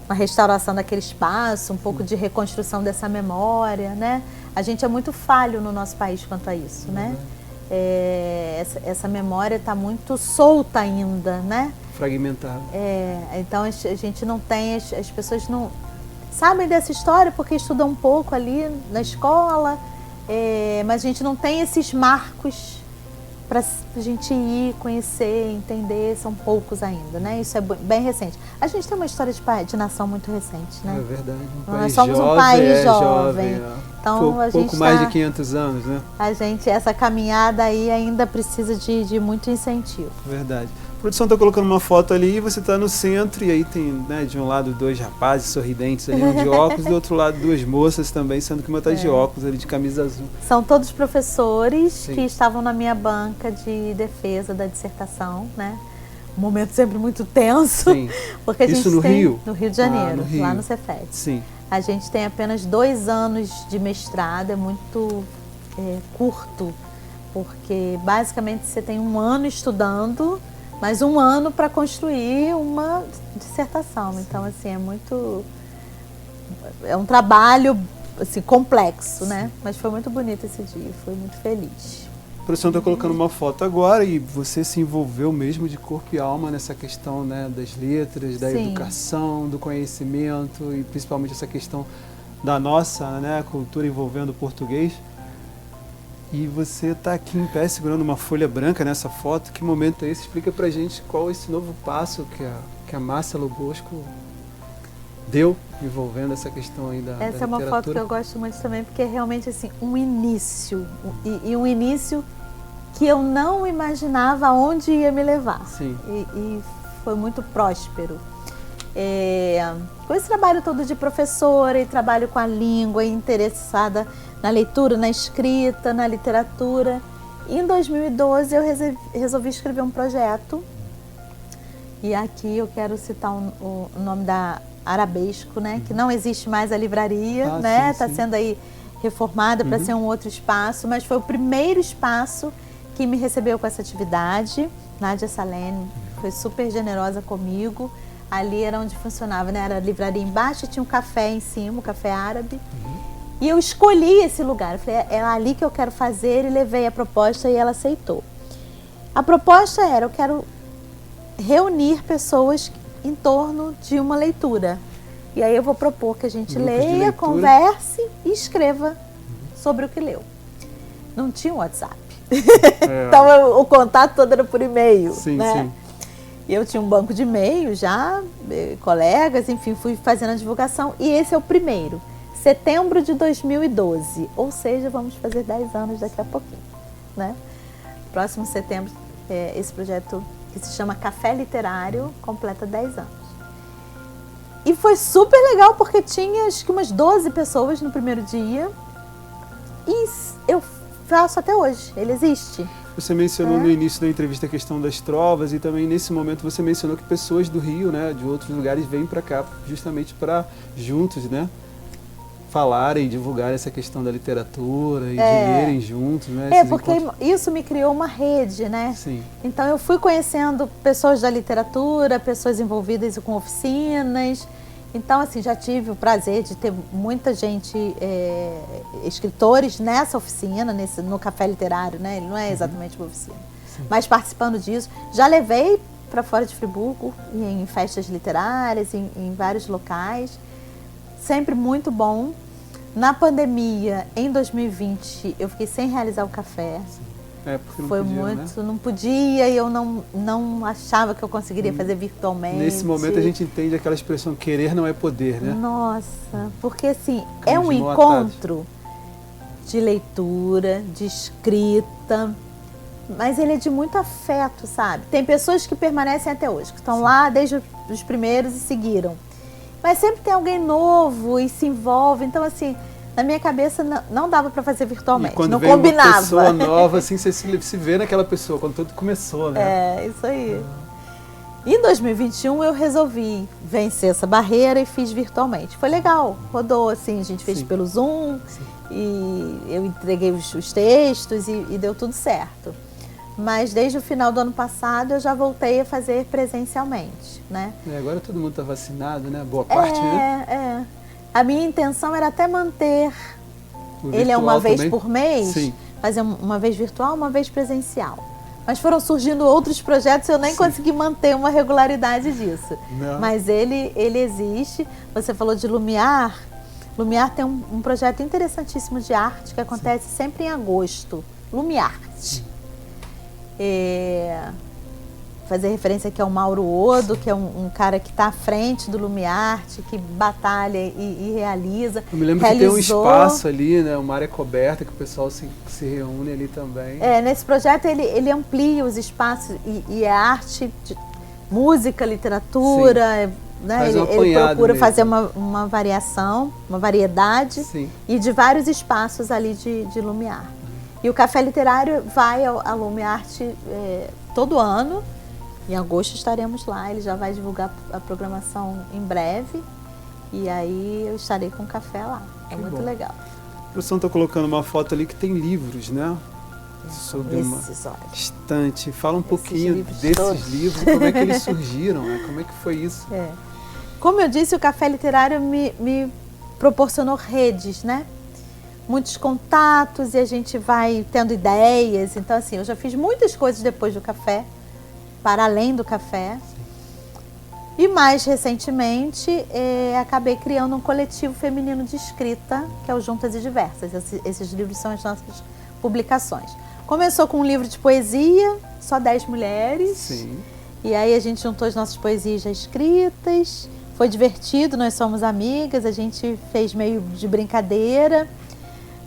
restauração daquele espaço, um pouco de reconstrução dessa memória, né? A gente é muito falho no nosso país quanto a isso, né? Essa memória está muito solta ainda, né? Fragmentada. Então a gente não tem, as pessoas não sabem dessa história porque estudam um pouco ali na escola, mas a gente não tem esses marcos para a gente ir, conhecer, entender, são poucos ainda, né? Isso é bem recente. A gente tem uma história de nação muito recente, né? É verdade. Nós somos um país jovem. Então, a gente pouco mais de 500 anos, né? Essa caminhada aí ainda precisa de muito incentivo. Verdade. A produção está colocando uma foto ali e você está no centro e aí tem, né, de um lado 2 rapazes sorridentes ali, um de óculos, do outro lado 2 moças também, sendo que uma está de óculos ali, de camisa azul. São todos professores que estavam na minha banca de defesa da dissertação, né? Um momento sempre muito tenso. Sim. Porque a gente Isso no Rio? No Rio de Janeiro, no Rio. lá no Cefet. Sim. A gente tem apenas 2 anos de mestrado, é muito curto, porque basicamente você tem 1 ano estudando, mais 1 ano para construir uma dissertação. Sim. Então, assim, é um trabalho assim, complexo, né? Mas foi muito bonito esse dia, fui muito feliz. A produção está colocando uma foto agora e você se envolveu mesmo de corpo e alma nessa questão, né, das letras, da educação, do conhecimento e principalmente essa questão da nossa, né, cultura envolvendo o português. E você está aqui em pé segurando uma folha branca nessa foto. Que momento é esse? Explica pra gente qual é esse novo passo que a Márcia Lobosco deu envolvendo essa questão aí da literatura. Essa é uma foto que eu gosto muito também, porque é realmente assim, um início. E um início que eu não imaginava onde ia me levar. Sim. E foi muito próspero. Com esse trabalho todo de professora e trabalho com a língua, interessada na leitura, na escrita, na literatura. Em 2012 eu resolvi escrever um projeto. E aqui eu quero citar o nome da Arabesco, né? Que não existe mais a livraria, né? Está sendo aí reformada para ser um outro espaço, mas foi o primeiro espaço que me recebeu com essa atividade, Nádia Salene, foi super generosa comigo. Ali era onde funcionava, né? Era a livraria embaixo e tinha um café em cima, um café árabe. E eu escolhi esse lugar. Eu falei, é ali que eu quero fazer, e levei a proposta e ela aceitou. A proposta era, eu quero reunir pessoas em torno de uma leitura. E aí eu vou propor que a gente leia, converse e escreva sobre o que leu. Não tinha um WhatsApp. Então o contato todo era por e-mail. Sim, né? sim. E eu tinha um banco de e-mail já, colegas, enfim, fui fazendo a divulgação. E esse é o primeiro. Setembro de 2012. Ou seja, vamos fazer 10 anos daqui a pouquinho. Né? Próximo setembro, esse projeto que se chama Café Literário completa 10 anos. E foi super legal porque tinha acho que umas 12 pessoas no primeiro dia. E eu faço até hoje, ele existe. Você mencionou no início da entrevista a questão das trovas e também nesse momento você mencionou que pessoas do Rio, né, de outros lugares vêm para cá justamente para juntos, né, falarem, divulgarem essa questão da literatura e de lerem juntos, né? Porque isso me criou uma rede, né? Sim. Então eu fui conhecendo pessoas da literatura, pessoas envolvidas com oficinas. Então, assim, já tive o prazer de ter muita gente, escritores nessa oficina, no Café Literário, né? Ele não é exatamente uma oficina, mas participando disso. Já levei para fora de Friburgo, em festas literárias, em vários locais. Sempre muito bom. Na pandemia, em 2020, eu fiquei sem realizar o café. Porque não foi podia, muito, não podia e eu não achava que eu conseguiria fazer virtualmente. Nesse momento a gente entende aquela expressão, querer não é poder, né? Nossa, porque assim, é um encontro de leitura, de escrita, mas ele é de muito afeto, sabe? Tem pessoas que permanecem até hoje, que estão lá desde os primeiros e seguiram. Mas sempre tem alguém novo e se envolve, então assim... Na minha cabeça não dava para fazer virtualmente, não combinava. Uma pessoa nova, assim, você se vê naquela pessoa, quando tudo começou, né? Isso aí. Em 2021 eu resolvi vencer essa barreira e fiz virtualmente. Foi legal, rodou assim, a gente fez pelo Zoom e eu entreguei os textos e deu tudo certo. Mas desde o final do ano passado eu já voltei a fazer presencialmente, né? Agora todo mundo está vacinado, né? Boa parte, né? A minha intenção era até manter ele uma vez por mês, fazer uma vez virtual, uma vez presencial. Mas foram surgindo outros projetos e eu nem consegui manter uma regularidade disso. Não. Mas ele existe. Você falou de Lumiar. Lumiar tem um projeto interessantíssimo de arte que acontece sempre em agosto. Lumiar. Fazer referência aqui ao Mauro Odo, que é um cara que está à frente do Lumiarte, que batalha e realiza. Eu me lembro que tem um espaço ali, né, uma área coberta, que o pessoal se reúne ali também. Nesse projeto ele amplia os espaços e é arte, música, literatura, né? Ele procura fazer uma variação, uma variedade e de vários espaços ali de Lumiar. E o Café Literário vai ao Lumiarte todo ano. Em agosto estaremos lá, ele já vai divulgar a programação em breve e aí eu estarei com café lá. Muito legal. A produção está colocando uma foto ali que tem livros, né? Sobre uma estante. Fala um pouquinho desses livros, como é que eles surgiram, né? Como é que foi isso? Como eu disse, o Café Literário me proporcionou redes, né? Muitos contatos e a gente vai tendo ideias. Então, assim, eu já fiz muitas coisas depois do café, para além do café. E mais recentemente, acabei criando um coletivo feminino de escrita, que é o Juntas e Diversas. Esses livros são as nossas publicações. Começou com um livro de poesia, só 10 mulheres. E aí a gente juntou as nossas poesias já escritas. Foi divertido, nós somos amigas, a gente fez meio de brincadeira.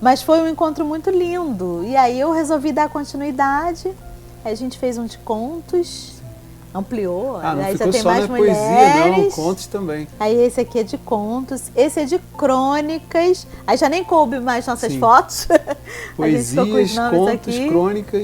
Mas foi um encontro muito lindo. E aí eu resolvi dar continuidade. Aí a gente fez um de contos, ampliou. Não aí ficou já tem só mais na mulheres. Poesia, não, contos também. Aí esse aqui é de contos, esse é de crônicas. Aí já nem coube mais nossas fotos. Poesias, contos, aqui. Crônicas.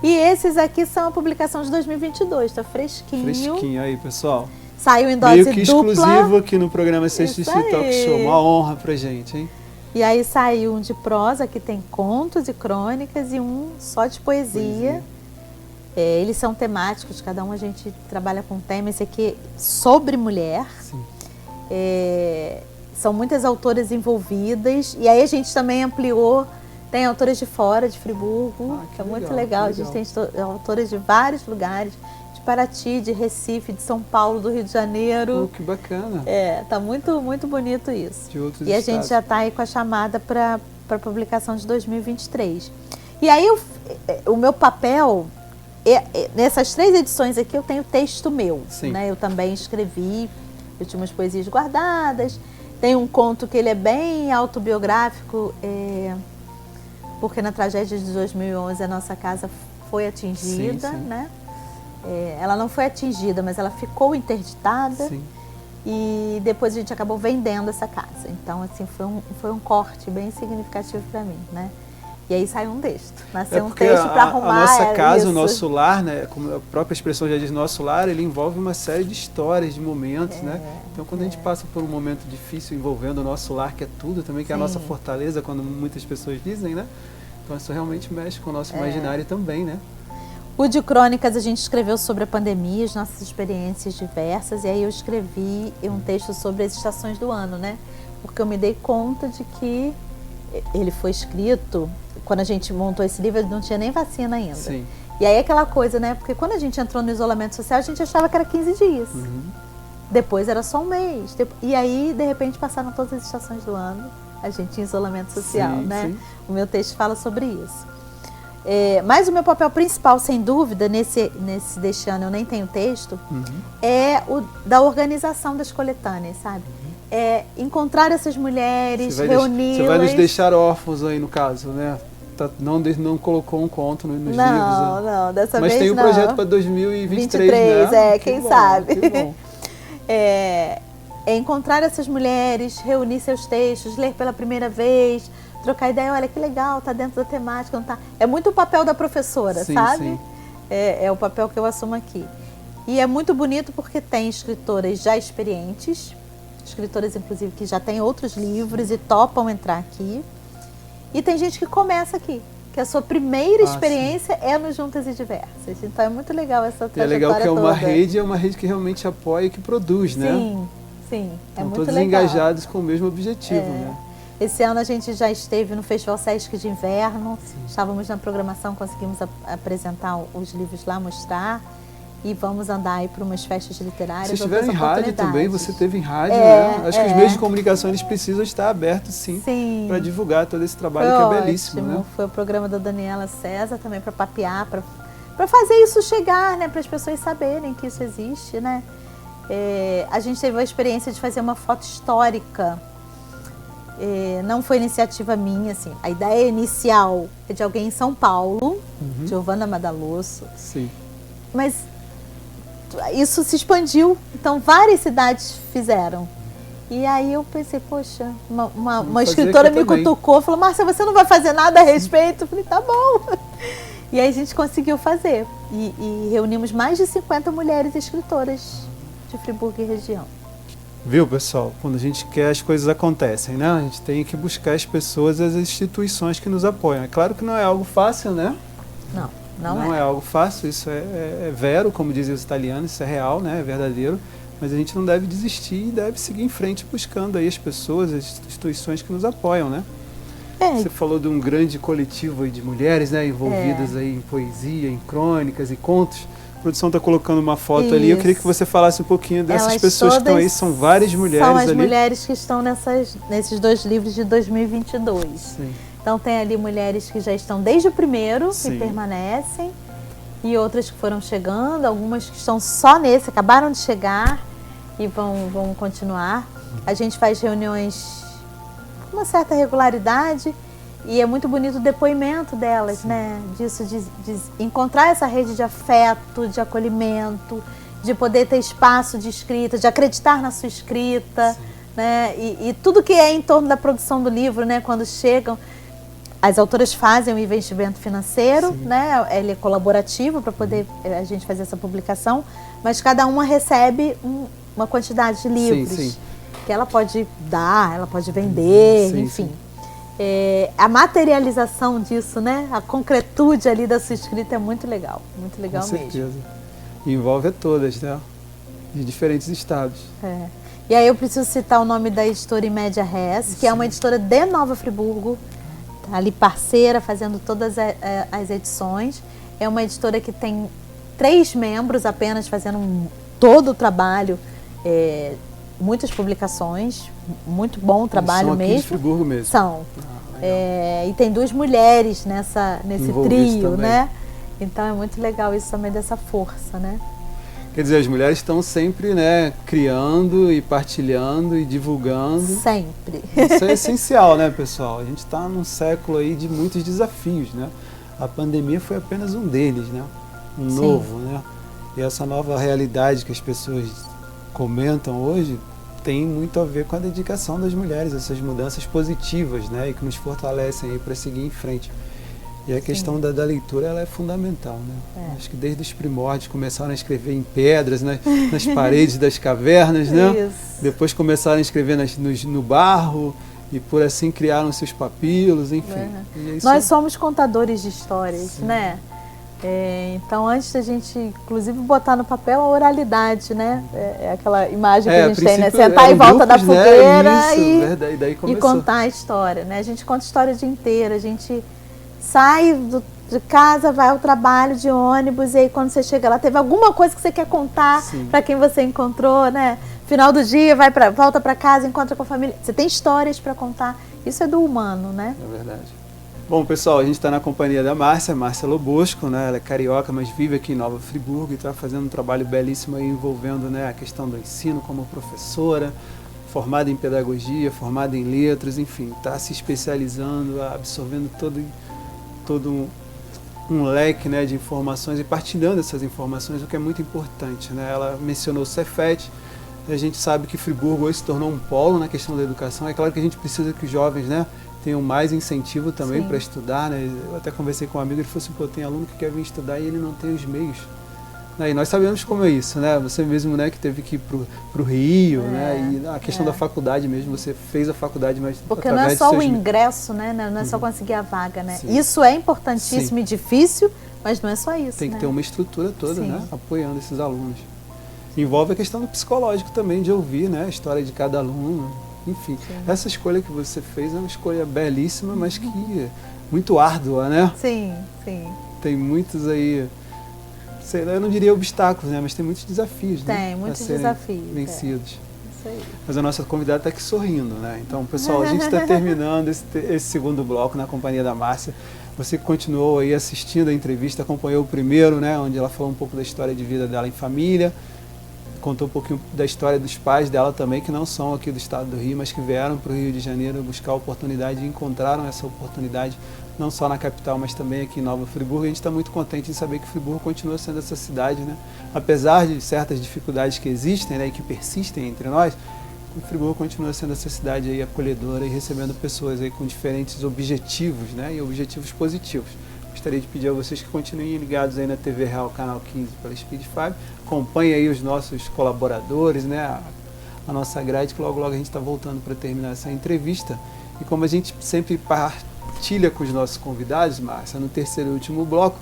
E esses aqui são a publicação de 2022, tá fresquinho. Fresquinho aí, pessoal. Saiu em dose dupla. Meio que exclusivo aqui no programa Sexto Distrito Talk Show. Uma honra pra gente, hein? E aí saiu um de prosa, que tem contos e crônicas, e um só de poesia. Eles são temáticos, cada um a gente trabalha com um tema. Esse aqui é sobre mulher. Sim. São muitas autoras envolvidas. E aí a gente também ampliou, tem autoras de fora, de Friburgo, que é muito legal. A gente tem autoras de vários lugares, de Paraty, de Recife, de São Paulo, do Rio de Janeiro. Que bacana. Tá muito, muito bonito isso. De outros e a estados. gente já está aí com a chamada para publicação de 2023. E aí o meu papel, nessas 3 edições aqui eu tenho texto meu. Né? Eu também escrevi, eu tinha umas poesias guardadas. Tem um conto que ele é bem autobiográfico, porque na tragédia de 2011 a nossa casa foi atingida, sim. Né? Ela não foi atingida, mas ela ficou interditada. Sim. E depois a gente acabou vendendo essa casa. Então, assim, foi um corte bem significativo para mim, né? E aí saiu um texto. Nasceu um texto para arrumar. A nossa casa, isso. o nosso lar, né? Como a própria expressão já diz, nosso lar, ele envolve uma série de histórias, de momentos, né? Então, quando a gente passa por um momento difícil envolvendo o nosso lar, que é tudo também, que é a nossa fortaleza, quando muitas pessoas dizem, né? Então, isso realmente mexe com o nosso imaginário também, né? O de crônicas a gente escreveu sobre a pandemia, as nossas experiências diversas, e aí eu escrevi um texto sobre as estações do ano, né? Porque eu me dei conta de que ele foi escrito, quando a gente montou esse livro, não tinha nem vacina ainda. Sim. E aí aquela coisa, né? Porque quando a gente entrou no isolamento social, a gente achava que era 15 dias. Depois era só um mês. E aí, de repente, passaram todas as estações do ano, a gente em isolamento social, né? Sim. O meu texto fala sobre isso. Mas o meu papel principal, sem dúvida, nesse deste ano eu nem tenho texto, é o da organização das coletâneas, sabe? Encontrar essas mulheres, reuni-las. Você vai nos deixar órfãos aí, no caso, né? Não colocou um conto nos livros. Não, dessa vez não. Mas tem um projeto para 2023, né? Quem sabe. Que bom. Encontrar essas mulheres, reunir seus textos, ler pela primeira vez, trocar ideia, olha que legal, tá dentro da temática, não tá? É muito o papel da professora, sabe? Sim. É o papel que eu assumo aqui. E é muito bonito porque tem escritoras já experientes, escritoras inclusive que já têm outros livros e topam entrar aqui. E tem gente que começa aqui, que a sua primeira experiência é no Juntas e Diversas. Então é muito legal essa trajetória. É legal que toda. é uma rede que realmente apoia e que produz, né? Sim, é então, muito todos legal. engajados com o mesmo objetivo, né? Esse ano a gente já esteve no Festival Sesc de Inverno, estávamos na programação, conseguimos apresentar os livros lá, mostrar, e vamos andar aí para umas festas literárias. Vocês estiveram em rádio também, você teve em rádio, né? Acho que os meios de comunicação eles precisam estar abertos, sim. para divulgar todo esse trabalho que é belíssimo, né? Foi o programa da Daniela César também para papear, para fazer isso chegar, né? Para as pessoas saberem que isso existe, né? A gente teve a experiência de fazer uma foto histórica. Não foi iniciativa minha, assim. A ideia inicial é de alguém em São Paulo, Giovanna Madalosso. Sim. Mas isso se expandiu, então várias cidades fizeram. E aí eu pensei, poxa, uma escritora me cutucou, falou, Márcia, você não vai fazer nada a respeito? Eu falei, tá bom. E aí a gente conseguiu fazer. E reunimos mais de 50 mulheres escritoras de Friburgo e região. Viu, pessoal? Quando a gente quer, as coisas acontecem, né? A gente tem que buscar as pessoas, as instituições que nos apoiam. É claro que não é algo fácil, né? Não é algo fácil, isso é vero, como dizem os italianos, isso é real, né? É verdadeiro. Mas a gente não deve desistir e deve seguir em frente buscando aí as pessoas, as instituições que nos apoiam, né? Você falou de um grande coletivo aí de mulheres, né? Envolvidas aí em poesia, em crônicas e contos. A produção está colocando uma foto ali. Eu queria que você falasse um pouquinho dessas pessoas que estão aí. São várias mulheres ali. São as mulheres que estão nesses 2 livros de 2022. Sim. Então tem ali mulheres que já estão desde o primeiro, que permanecem, e outras que foram chegando, algumas que estão só nesse, acabaram de chegar e vão continuar. A gente faz reuniões com uma certa regularidade e é muito bonito o depoimento delas, né? Disso, de encontrar essa rede de afeto, de acolhimento, de poder ter espaço de escrita, de acreditar na sua escrita, né? E tudo que é em torno da produção do livro, né? Quando chegam, as autoras fazem um investimento financeiro, né? Ele é colaborativo para poder a gente fazer essa publicação, mas cada uma recebe uma quantidade de livros que ela pode dar, ela pode vender, enfim. a materialização disso, né? A concretude ali da sua escrita é muito legal mesmo. Com certeza. Envolve a todas, né? De diferentes estados. E aí eu preciso citar o nome da editora Imédia Res, que é uma editora de Nova Friburgo, tá ali parceira, fazendo todas as edições. É uma editora que tem 3 membros apenas fazendo todo o trabalho, muitas publicações, muito bom o trabalho mesmo. São aqui de Friburgo mesmo? São. E tem 2 mulheres nesse trio, também, né? Então é muito legal isso também, dessa força, né? Quer dizer, as mulheres estão sempre, né, criando e partilhando e divulgando. Sempre. Isso é essencial, né, pessoal? A gente está num século aí de muitos desafios, né? A pandemia foi apenas um deles, né? Um Sim. novo, né? E essa nova realidade que as pessoas comentam hoje tem muito a ver com a dedicação das mulheres, essas mudanças positivas, né? E que nos fortalecem aí para seguir em frente. E a questão da leitura, ela é fundamental, né? Acho que desde os primórdios começaram a escrever em pedras, né? Nas paredes das cavernas, né? Isso. Depois começaram a escrever no barro e por assim criaram seus papilos, enfim. E Nós somos contadores de histórias, né? Então, antes da gente, inclusive, botar no papel a oralidade, né? É aquela imagem que a gente tem, né? Sentar em volta da fogueira, né? Isso, e contar a história, né? A gente conta a história o dia inteiro, a gente sai de casa, vai ao trabalho de ônibus, e aí quando você chega lá, teve alguma coisa que você quer contar para quem você encontrou, né? Final do dia, volta para casa, encontra com a família. Você tem histórias para contar. Isso é do humano, né? É verdade. Bom, pessoal, a gente está na companhia da Márcia Lobosco, né? Ela é carioca, mas vive aqui em Nova Friburgo e está fazendo um trabalho belíssimo aí envolvendo, né, a questão do ensino como professora, formada em pedagogia, formada em letras, enfim, está se especializando, absorvendo todo um leque, né, de informações e partilhando essas informações, o que é muito importante, né? Ela mencionou o Cefet. A gente sabe que Friburgo hoje se tornou um polo na questão da educação. É claro que a gente precisa que os jovens, né, tenham mais incentivo também para estudar, né? Eu até conversei com um amigo, ele falou assim, pô, tem aluno que quer vir estudar e ele não tem os meios. E nós sabemos como é isso, né? Você mesmo, né, que teve que ir pro Rio, né? E a questão da faculdade mesmo, você fez a faculdade, mas porque não é só o ingresso, né? Não é só conseguir a vaga, né? Sim. Isso é importantíssimo e difícil, mas não é só isso. Tem que ter uma estrutura toda, né? Apoiando esses alunos. Envolve a questão do psicológico também, de ouvir, né, a história de cada aluno. Enfim, essa escolha que você fez é uma escolha belíssima, mas que é muito árdua, né? Sim. Tem muitos aí, sei lá, eu não diria obstáculos, né? Mas tem muitos desafios, né? Tem muitos desafios. Vencidos. Isso aí. Mas a nossa convidada está aqui sorrindo, né? Então, pessoal, a gente está terminando esse segundo bloco na companhia da Márcia. Você que continuou aí assistindo a entrevista, acompanhou o primeiro, né? Onde ela falou um pouco da história de vida dela em família, contou um pouquinho da história dos pais dela também, que não são aqui do estado do Rio, mas que vieram para o Rio de Janeiro buscar a oportunidade e encontraram essa oportunidade, não só na capital, mas também aqui em Nova Friburgo. A gente está muito contente em saber que Friburgo continua sendo essa cidade, né? Apesar de certas dificuldades que existem, né, e que persistem entre nós, Friburgo continua sendo essa cidade aí acolhedora e recebendo pessoas aí com diferentes objetivos, né, e objetivos positivos. Gostaria de pedir a vocês que continuem ligados aí na TV Real, canal 15 pela Speed 5. Acompanhem aí os nossos colaboradores, né? A nossa grade, que logo a gente está voltando para terminar essa entrevista. E como a gente sempre partilha com os nossos convidados, Márcia, no terceiro e último bloco,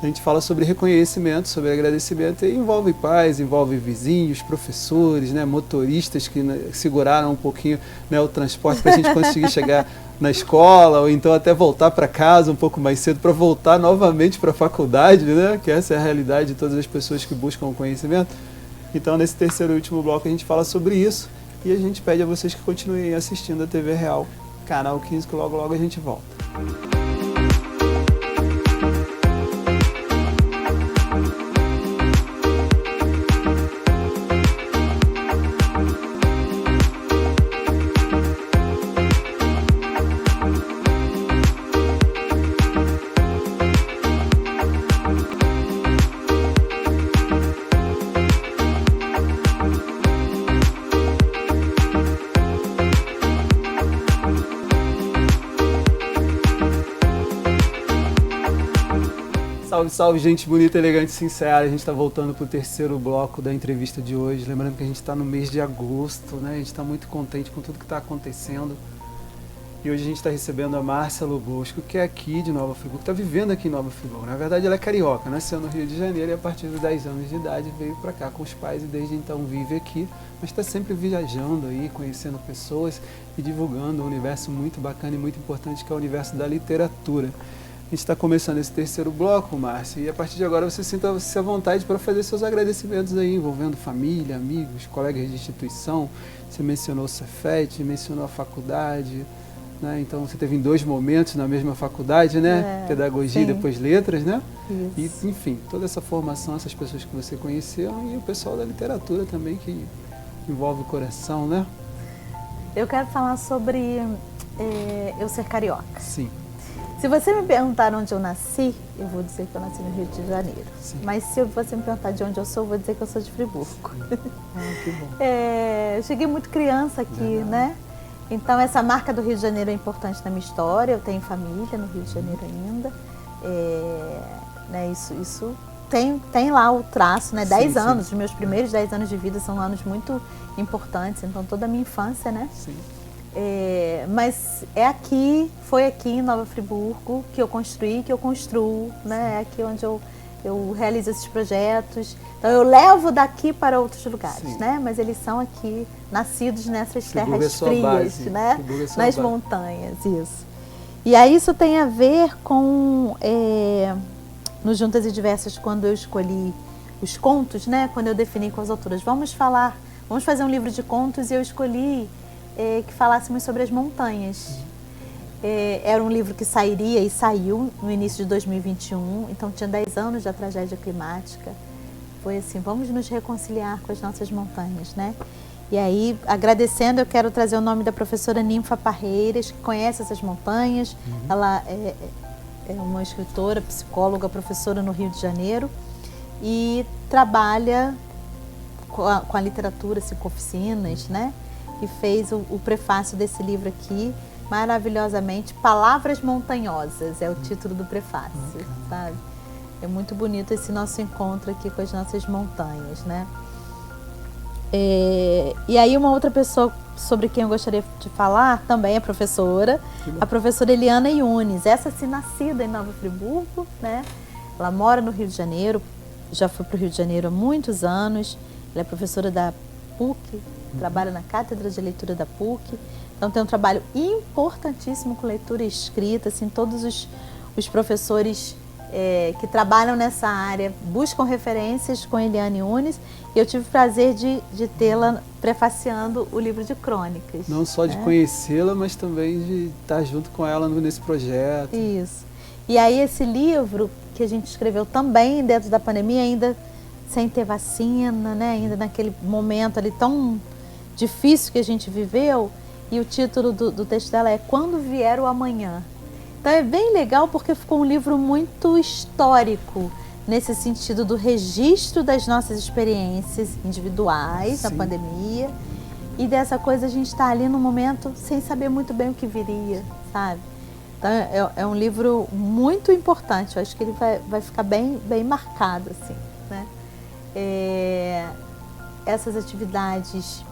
a gente fala sobre reconhecimento, sobre agradecimento, e envolve pais, envolve vizinhos, professores, né, motoristas que seguraram um pouquinho, né, o transporte para a gente conseguir chegar na escola, ou então até voltar para casa um pouco mais cedo, para voltar novamente para a faculdade, né, que essa é a realidade de todas as pessoas que buscam o conhecimento. Então, nesse terceiro e último bloco, a gente fala sobre isso, e a gente pede a vocês que continuem assistindo a TV Real, canal 15, que logo a gente volta. Salve, gente bonita, elegante e sincera. A gente está voltando para o terceiro bloco da entrevista de hoje. Lembrando que a gente está no mês de agosto, né? A gente está muito contente com tudo que está acontecendo. E hoje a gente está recebendo a Márcia Lobosco, que é aqui de Nova Friburgo, está vivendo aqui em Nova Friburgo. Na verdade, ela é carioca, nasceu no Rio de Janeiro e a partir dos 10 anos de idade veio para cá com os pais e desde então vive aqui, mas está sempre viajando aí, conhecendo pessoas e divulgando um universo muito bacana e muito importante que é o universo da literatura. A gente está começando esse terceiro bloco, Márcia, e a partir de agora você sinta-se à vontade para fazer seus agradecimentos aí, envolvendo família, amigos, colegas de instituição. Você mencionou o Cefet, mencionou a faculdade, né? Então você teve em 2 momentos na mesma faculdade, né? Pedagogia, sim, e depois letras, né? Isso. E, enfim, toda essa formação, essas pessoas que você conheceu e o pessoal da literatura também, que envolve o coração, né? Eu quero falar sobre eu ser carioca. Sim. Se você me perguntar onde eu nasci, eu vou dizer que eu nasci no Rio de Janeiro. Sim. Mas se você me perguntar de onde eu sou, eu vou dizer que eu sou de Friburgo. Que bom. Eu cheguei muito criança aqui, né? Então essa marca do Rio de Janeiro é importante na minha história. Eu tenho família no Rio de Janeiro ainda. Né, isso tem lá o traço, né? 10 anos, os meus primeiros 10 anos de vida são anos muito importantes. Então toda a minha infância, né? Sim. Mas foi aqui em Nova Friburgo que eu construí, que eu construo, né? É aqui onde eu realizo esses projetos. Então eu levo daqui para outros lugares, sim, né? Mas eles são aqui nascidos nessas terras frias, base, né? Nas montanhas, isso. E aí isso tem a ver com no Juntas e Diversas, quando eu escolhi os contos, né? Quando eu defini com as autoras, vamos fazer um livro de contos, e eu escolhi que falássemos sobre as montanhas. Era um livro que sairia e saiu no início de 2021, então tinha 10 anos da tragédia climática. Foi assim, vamos nos reconciliar com as nossas montanhas, né? E aí, agradecendo, eu quero trazer o nome da professora Ninfa Parreiras, que conhece essas montanhas. Ela é uma escritora, psicóloga, professora no Rio de Janeiro e trabalha com a literatura, assim, com oficinas, né? E fez o prefácio desse livro aqui, maravilhosamente. Palavras Montanhosas é o título do prefácio, sabe? É muito bonito esse nosso encontro aqui com as nossas montanhas, né? E aí uma outra pessoa sobre quem eu gostaria de falar também é professora, a professora Eliana Yunes. Essa sim, nascida em Nova Friburgo, né? Ela mora no Rio de Janeiro, já foi para o Rio de Janeiro há muitos anos. Ela é professora da PUC, trabalha na Cátedra de Leitura da PUC, então tem um trabalho importantíssimo com leitura e escrita, assim, todos os professores que trabalham nessa área buscam referências com Eliane Yunes, e eu tive o prazer de tê-la prefaciando o livro de crônicas. Não só de conhecê-la, mas também de estar junto com ela nesse projeto. Isso. E aí esse livro que a gente escreveu também dentro da pandemia, ainda sem ter vacina, né? Ainda naquele momento ali tão difícil que a gente viveu, e o título do texto dela é Quando Vier o Amanhã. Então é bem legal porque ficou um livro muito histórico, nesse sentido do registro das nossas experiências individuais, sim, na pandemia, e dessa coisa a gente está ali no momento sem saber muito bem o que viria, sabe? Então é um livro muito importante, eu acho que ele vai ficar bem marcado, assim, né? Essas atividades,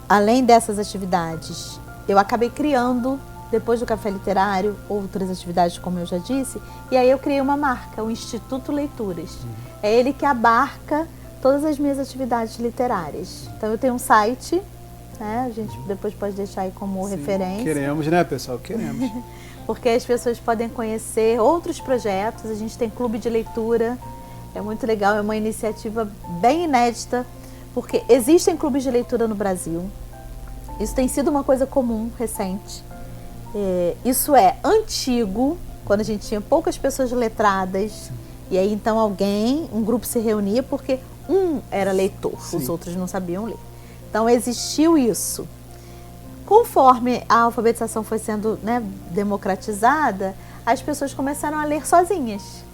além dessas atividades, eu acabei criando, depois do Café Literário, outras atividades, como eu já disse, e aí eu criei uma marca, o Instituto Leituras. É ele que abarca todas as minhas atividades literárias. Então eu tenho um site, né? A gente depois pode deixar aí como referência. Queremos, né, pessoal? Queremos. Porque as pessoas podem conhecer outros projetos, a gente tem clube de leitura, é muito legal, é uma iniciativa bem inédita, porque existem clubes de leitura no Brasil, isso tem sido uma coisa comum, recente. Isso é antigo, quando a gente tinha poucas pessoas letradas, sim, e aí então um grupo se reunia porque um era leitor, sim, os outros não sabiam ler. Então existiu isso. Conforme a alfabetização foi sendo, né, democratizada, as pessoas começaram a ler sozinhas.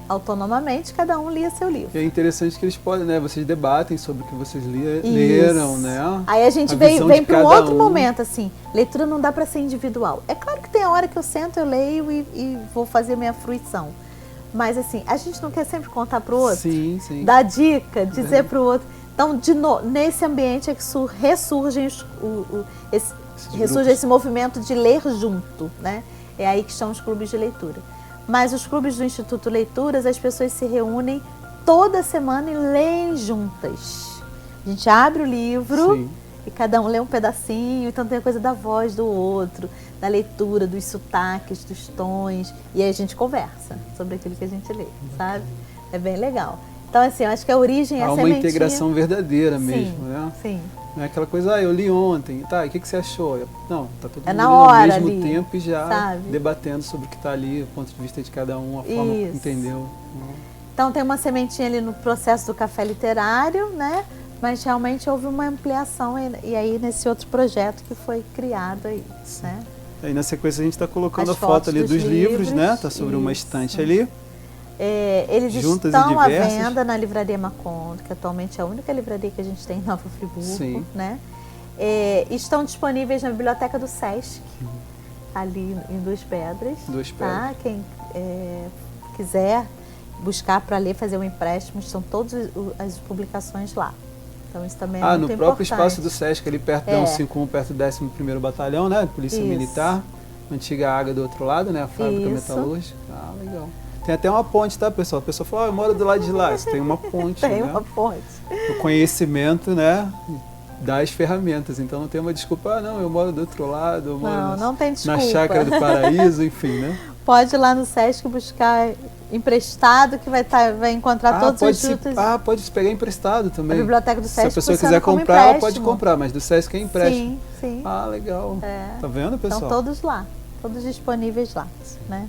Autonomamente, cada um lia seu livro. E é interessante que eles podem, né? Vocês debatem sobre o que vocês leram, né? Aí a gente vem para um outro momento, assim, leitura não dá para ser individual. É claro que tem a hora que eu sento, eu leio e vou fazer minha fruição. Mas assim, a gente não quer sempre contar para o outro? Sim, sim. Dar dica, dizer para o outro. Então, nesse ambiente é que ressurgem ressurge esse movimento de ler junto, né? É aí que estão os clubes de leitura. Mas os clubes do Instituto Leituras, as pessoas se reúnem toda semana e leem juntas. A gente abre o livro, sim, e cada um lê um pedacinho, então tem a coisa da voz do outro, da leitura, dos sotaques, dos tons, e aí a gente conversa sobre aquilo que a gente lê, sabe? É bem legal. Então, assim, eu acho que a origem é a sementinha. Há uma integração verdadeira mesmo, sim, né? Sim. Não é aquela coisa, eu li ontem, tá, e o que você achou? Não, tá todo mundo na hora ao mesmo ali, tempo e já sabe? Debatendo sobre o que está ali, o ponto de vista de cada um, a forma que entendeu. Então tem uma sementinha ali no processo do café literário, né? Mas realmente houve uma ampliação e aí nesse outro projeto que foi criado aí, né? Aí na sequência a gente está colocando a foto ali dos livros, né? Está sobre uma estante ali. Eles Juntas estão e à diversas. venda na Livraria Macondo, que atualmente é a única livraria que a gente tem em Nova Friburgo, sim, né? Estão disponíveis na biblioteca do Sesc, ali em Duas Pedras. Duas Pedras. Tá? Quem quiser buscar para ler, fazer um empréstimo, estão todas as publicações lá. Então isso também é muito importante. No próprio espaço do Sesc, ali perto da 151, perto do 11º Batalhão, né? Polícia Militar, antiga AGA do outro lado, né? A fábrica metalúrgica. Ah, legal. Tem até uma ponte, tá, pessoal? A pessoa fala, eu moro do lado de lá. Tem uma ponte, tem, né? Uma ponte. O conhecimento, né? Das ferramentas. Então não tem uma desculpa, não, eu moro do outro lado, eu moro não tem desculpa. Na Chácara do Paraíso, enfim, né? Pode ir lá no Sesc buscar emprestado, que vai encontrar todos os frutos. Pode se pegar emprestado também. A biblioteca do Sesc. Se a pessoa quiser comprar, ela pode comprar, mas do Sesc é empréstimo. Sim. Ah, legal. Tá vendo, pessoal? Estão todos lá, todos disponíveis lá, né?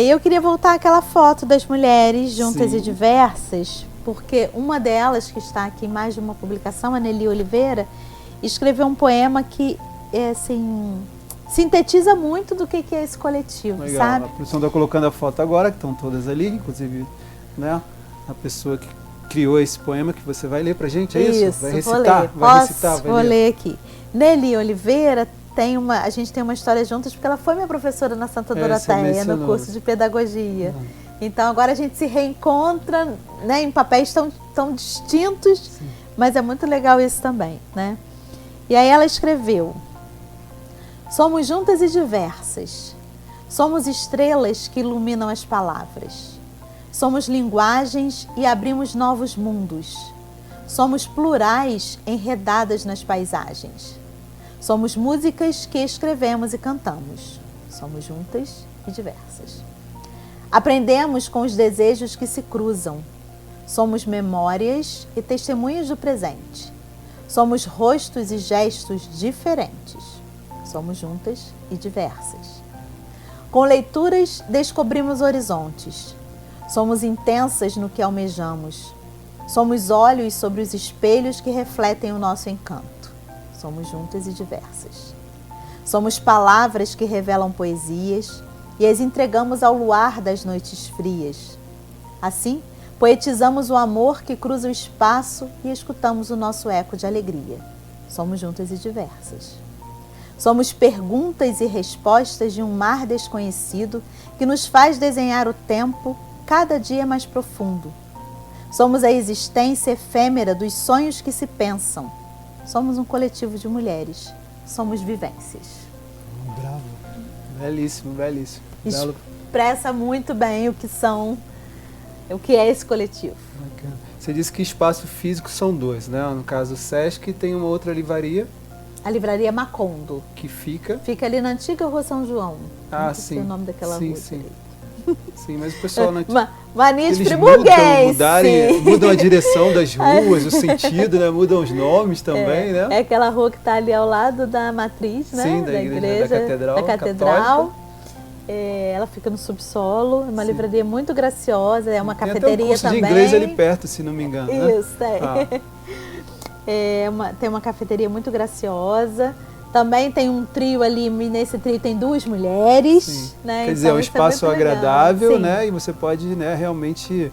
Eu queria voltar àquela foto das mulheres juntas e diversas, porque uma delas, que está aqui em mais de uma publicação, a Nelly Oliveira, escreveu um poema que assim, sintetiza muito do que é esse coletivo, legal. Sabe? A produção está colocando a foto agora, que estão todas ali, inclusive, né, a pessoa que criou esse poema que você vai ler pra gente, é isso? Vai recitar? Vou ler aqui. Nelly Oliveira, a gente tem uma história juntas, porque ela foi minha professora na Santa Doroteia, no curso de pedagogia. Então agora a gente se reencontra, né, em papéis tão distintos, mas é muito legal isso também, né? E aí ela escreveu: somos juntas e diversas, somos estrelas que iluminam as palavras, somos linguagens e abrimos novos mundos, somos plurais enredadas nas paisagens. Somos músicas que escrevemos e cantamos. Somos juntas e diversas. Aprendemos com os desejos que se cruzam. Somos memórias e testemunhos do presente. Somos rostos e gestos diferentes. Somos juntas e diversas. Com leituras, descobrimos horizontes. Somos intensas no que almejamos. Somos olhos sobre os espelhos que refletem o nosso encanto. Somos juntas e diversas. Somos palavras que revelam poesias e as entregamos ao luar das noites frias. Assim, poetizamos o amor que cruza o espaço e escutamos o nosso eco de alegria. Somos juntas e diversas. Somos perguntas e respostas de um mar desconhecido que nos faz desenhar o tempo cada dia mais profundo. Somos a existência efêmera dos sonhos que se pensam. Somos um coletivo de mulheres. Somos vivências. Bravo. Belíssimo, belíssimo. Expressa muito bem o que é esse coletivo. Bacana. Você disse que espaço físico são dois, né? No caso o Sesc, tem uma outra livraria. A livraria Macondo. Que fica? Fica ali na antiga Rua São João. Ah, sim. Não sei o nome daquela rua. Sim. Sim, mas o pessoal não... Mania de friburguense. Mudam a direção das ruas, o sentido, né? Mudam os nomes também, né? É aquela rua que está ali ao lado da matriz, né? Sim, da igreja da Catedral. Ela fica no subsolo, é uma livraria muito graciosa, é uma cafeteria tem um curso também. De inglês ali perto, se não me engano, né? Isso, tem uma cafeteria muito graciosa. Também tem um trio ali, nesse trio tem duas mulheres. Né? Quer dizer, então, é um espaço agradável, né? E você pode, né, realmente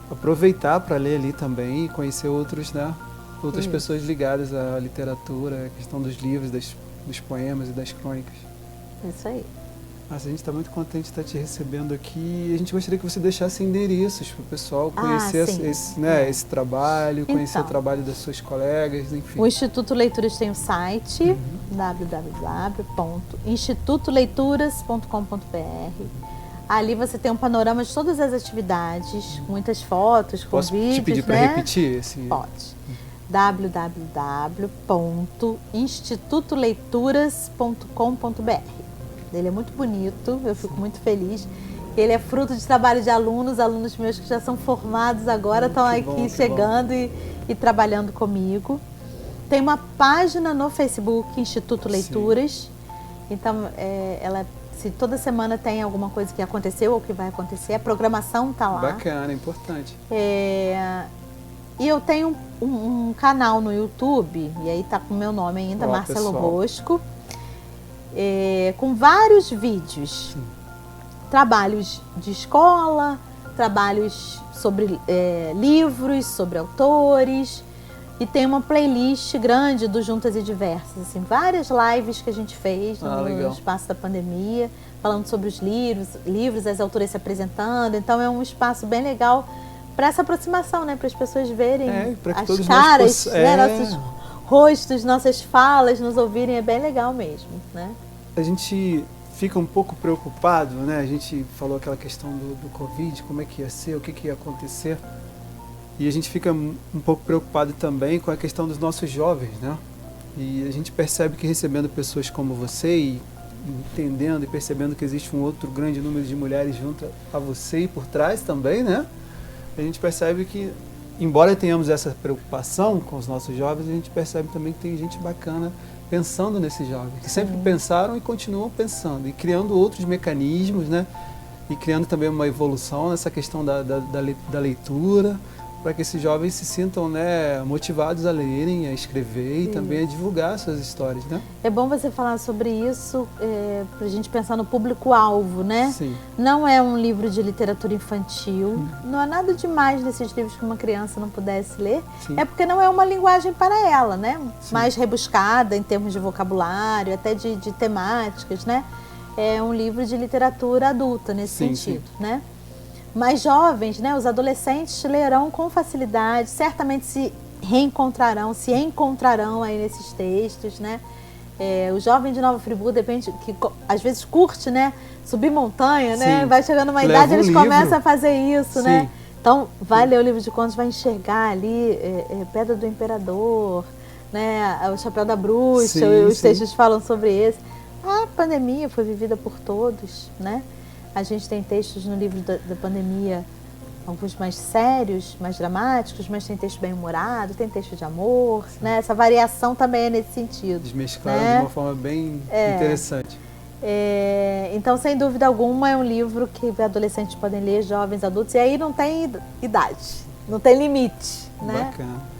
aproveitar para ler ali também e conhecer outras pessoas ligadas à literatura, a questão dos livros, dos poemas e das crônicas. Isso aí. Nossa, a gente está muito contente de estar te recebendo aqui. A gente gostaria que você deixasse endereços para o pessoal conhecer esse trabalho, conhecer o trabalho das suas colegas, enfim. O Instituto Leituras tem o site www.institutoleituras.com.br. Ali você tem um panorama de todas as atividades, muitas fotos, Posso convites, te pedir para repetir esse? Pode. www.institutoleituras.com.br. Ele é muito bonito, eu fico muito feliz. Ele é fruto de trabalho de alunos meus que já são formados agora, estão aqui chegando e trabalhando comigo. Tem uma página no Facebook, Instituto Leituras. Então, se toda semana tem alguma coisa que aconteceu ou que vai acontecer, a programação está lá. Bacana, importante. E eu tenho um canal no YouTube, e aí está com o meu nome ainda, Marcelo Bosco. Com vários vídeos, trabalhos de escola, trabalhos sobre livros, sobre autores, e tem uma playlist grande do Juntas e Diversas, assim, várias lives que a gente fez no espaço da pandemia, falando sobre os livros, as autoras se apresentando. Então é um espaço bem legal para essa aproximação, né, para as pessoas verem as caras, nossos rostos, nossas falas, nos ouvirem, é bem legal mesmo, né? A gente fica um pouco preocupado, né? A gente falou aquela questão do Covid, como é que ia ser, o que ia acontecer. E a gente fica um pouco preocupado também com a questão dos nossos jovens, né? E a gente percebe que recebendo pessoas como você e entendendo e percebendo que existe um outro grande número de mulheres junto a você e por trás também, né? A gente percebe que, embora tenhamos essa preocupação com os nossos jovens, a gente percebe também que tem gente bacana pensando nesses jovens, que sempre pensaram e continuam pensando, e criando outros mecanismos, né? E criando também uma evolução nessa questão da leitura, para que esses jovens se sintam, né, motivados a lerem, a escrever e também a divulgar suas histórias, né? É bom você falar sobre isso, para a gente pensar no público-alvo, né? Sim. Não é um livro de literatura infantil, não há nada demais nesses livros que uma criança não pudesse ler, é porque não é uma linguagem para ela, né? Mais rebuscada em termos de vocabulário, até de temáticas, né? É um livro de literatura adulta nesse sentido, né? Mas jovens, né, os adolescentes lerão com facilidade, certamente se encontrarão aí nesses textos, né? O jovem de Nova Friburgo, depende, que às vezes curte, né, subir montanha, né? Vai chegando uma idade, eles começam a fazer isso, né? Então, vai ler o livro de contos, vai enxergar ali Pedra do Imperador, né, o Chapéu da Bruxa, os textos falam sobre esse. A pandemia foi vivida por todos, né? A gente tem textos no livro da pandemia, alguns mais sérios, mais dramáticos, mas tem texto bem humorado, tem texto de amor, né? Essa variação também é nesse sentido. Desmesclado, né? De uma forma bem interessante. Então, sem dúvida alguma, é um livro que adolescentes podem ler, jovens, adultos, e aí não tem idade, não tem limite, né? Bacana.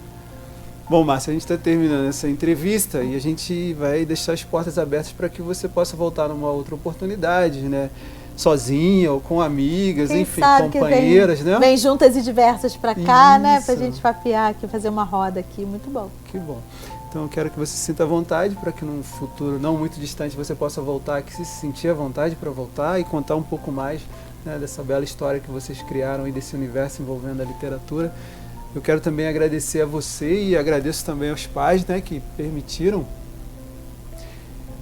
Bom, Márcia, a gente está terminando essa entrevista e a gente vai deixar as portas abertas para que você possa voltar numa outra oportunidade, né? Sozinha ou com amigas, enfim, companheiras, né? Vem Juntas e Diversas para cá, né? Pra gente papear aqui, fazer uma roda aqui, muito bom. Que bom. Então eu quero que você se sinta à vontade para que num futuro não muito distante você possa voltar aqui, se sentir à vontade para voltar e contar um pouco mais, né, dessa bela história que vocês criaram e desse universo envolvendo a literatura. Eu quero também agradecer a você e agradeço também aos pais, né, que permitiram,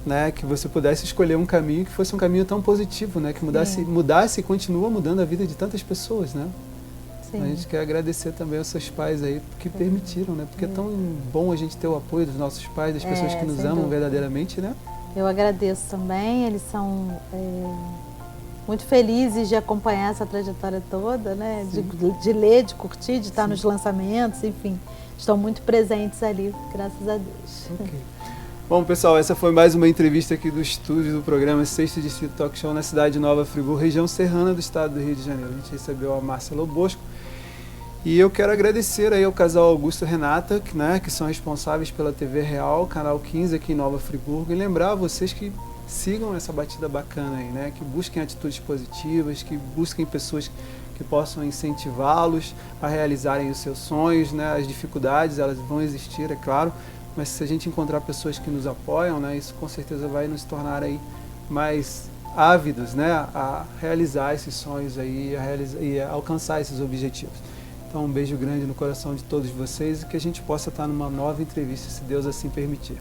né, que você pudesse escolher um caminho que fosse um caminho tão positivo, né, que mudasse e continua mudando a vida de tantas pessoas, né? Sim. A gente quer agradecer também aos seus pais aí que permitiram, né? Porque é tão bom a gente ter o apoio dos nossos pais, das pessoas que nos amam verdadeiramente, né? Eu agradeço também, eles são muito felizes de acompanhar essa trajetória toda, né? De ler, de curtir, de estar nos lançamentos, enfim, estão muito presentes ali, graças a Deus. Okay. Bom, pessoal, essa foi mais uma entrevista aqui do estúdio do programa Sexto Distrito Talk Show na cidade de Nova Friburgo, região serrana do estado do Rio de Janeiro. A gente recebeu a Marcelo Bosco e eu quero agradecer aí ao casal Augusto e Renata, que são responsáveis pela TV Real, canal 15 aqui em Nova Friburgo, e lembrar a vocês que sigam essa batida bacana aí, né? Que busquem atitudes positivas, que busquem pessoas que possam incentivá-los a realizarem os seus sonhos, né? As dificuldades, elas vão existir, é claro, mas se a gente encontrar pessoas que nos apoiam, né, isso com certeza vai nos tornar aí mais ávidos, né, a realizar esses sonhos aí, e a alcançar esses objetivos. Então, um beijo grande no coração de todos vocês e que a gente possa estar numa nova entrevista, se Deus assim permitir.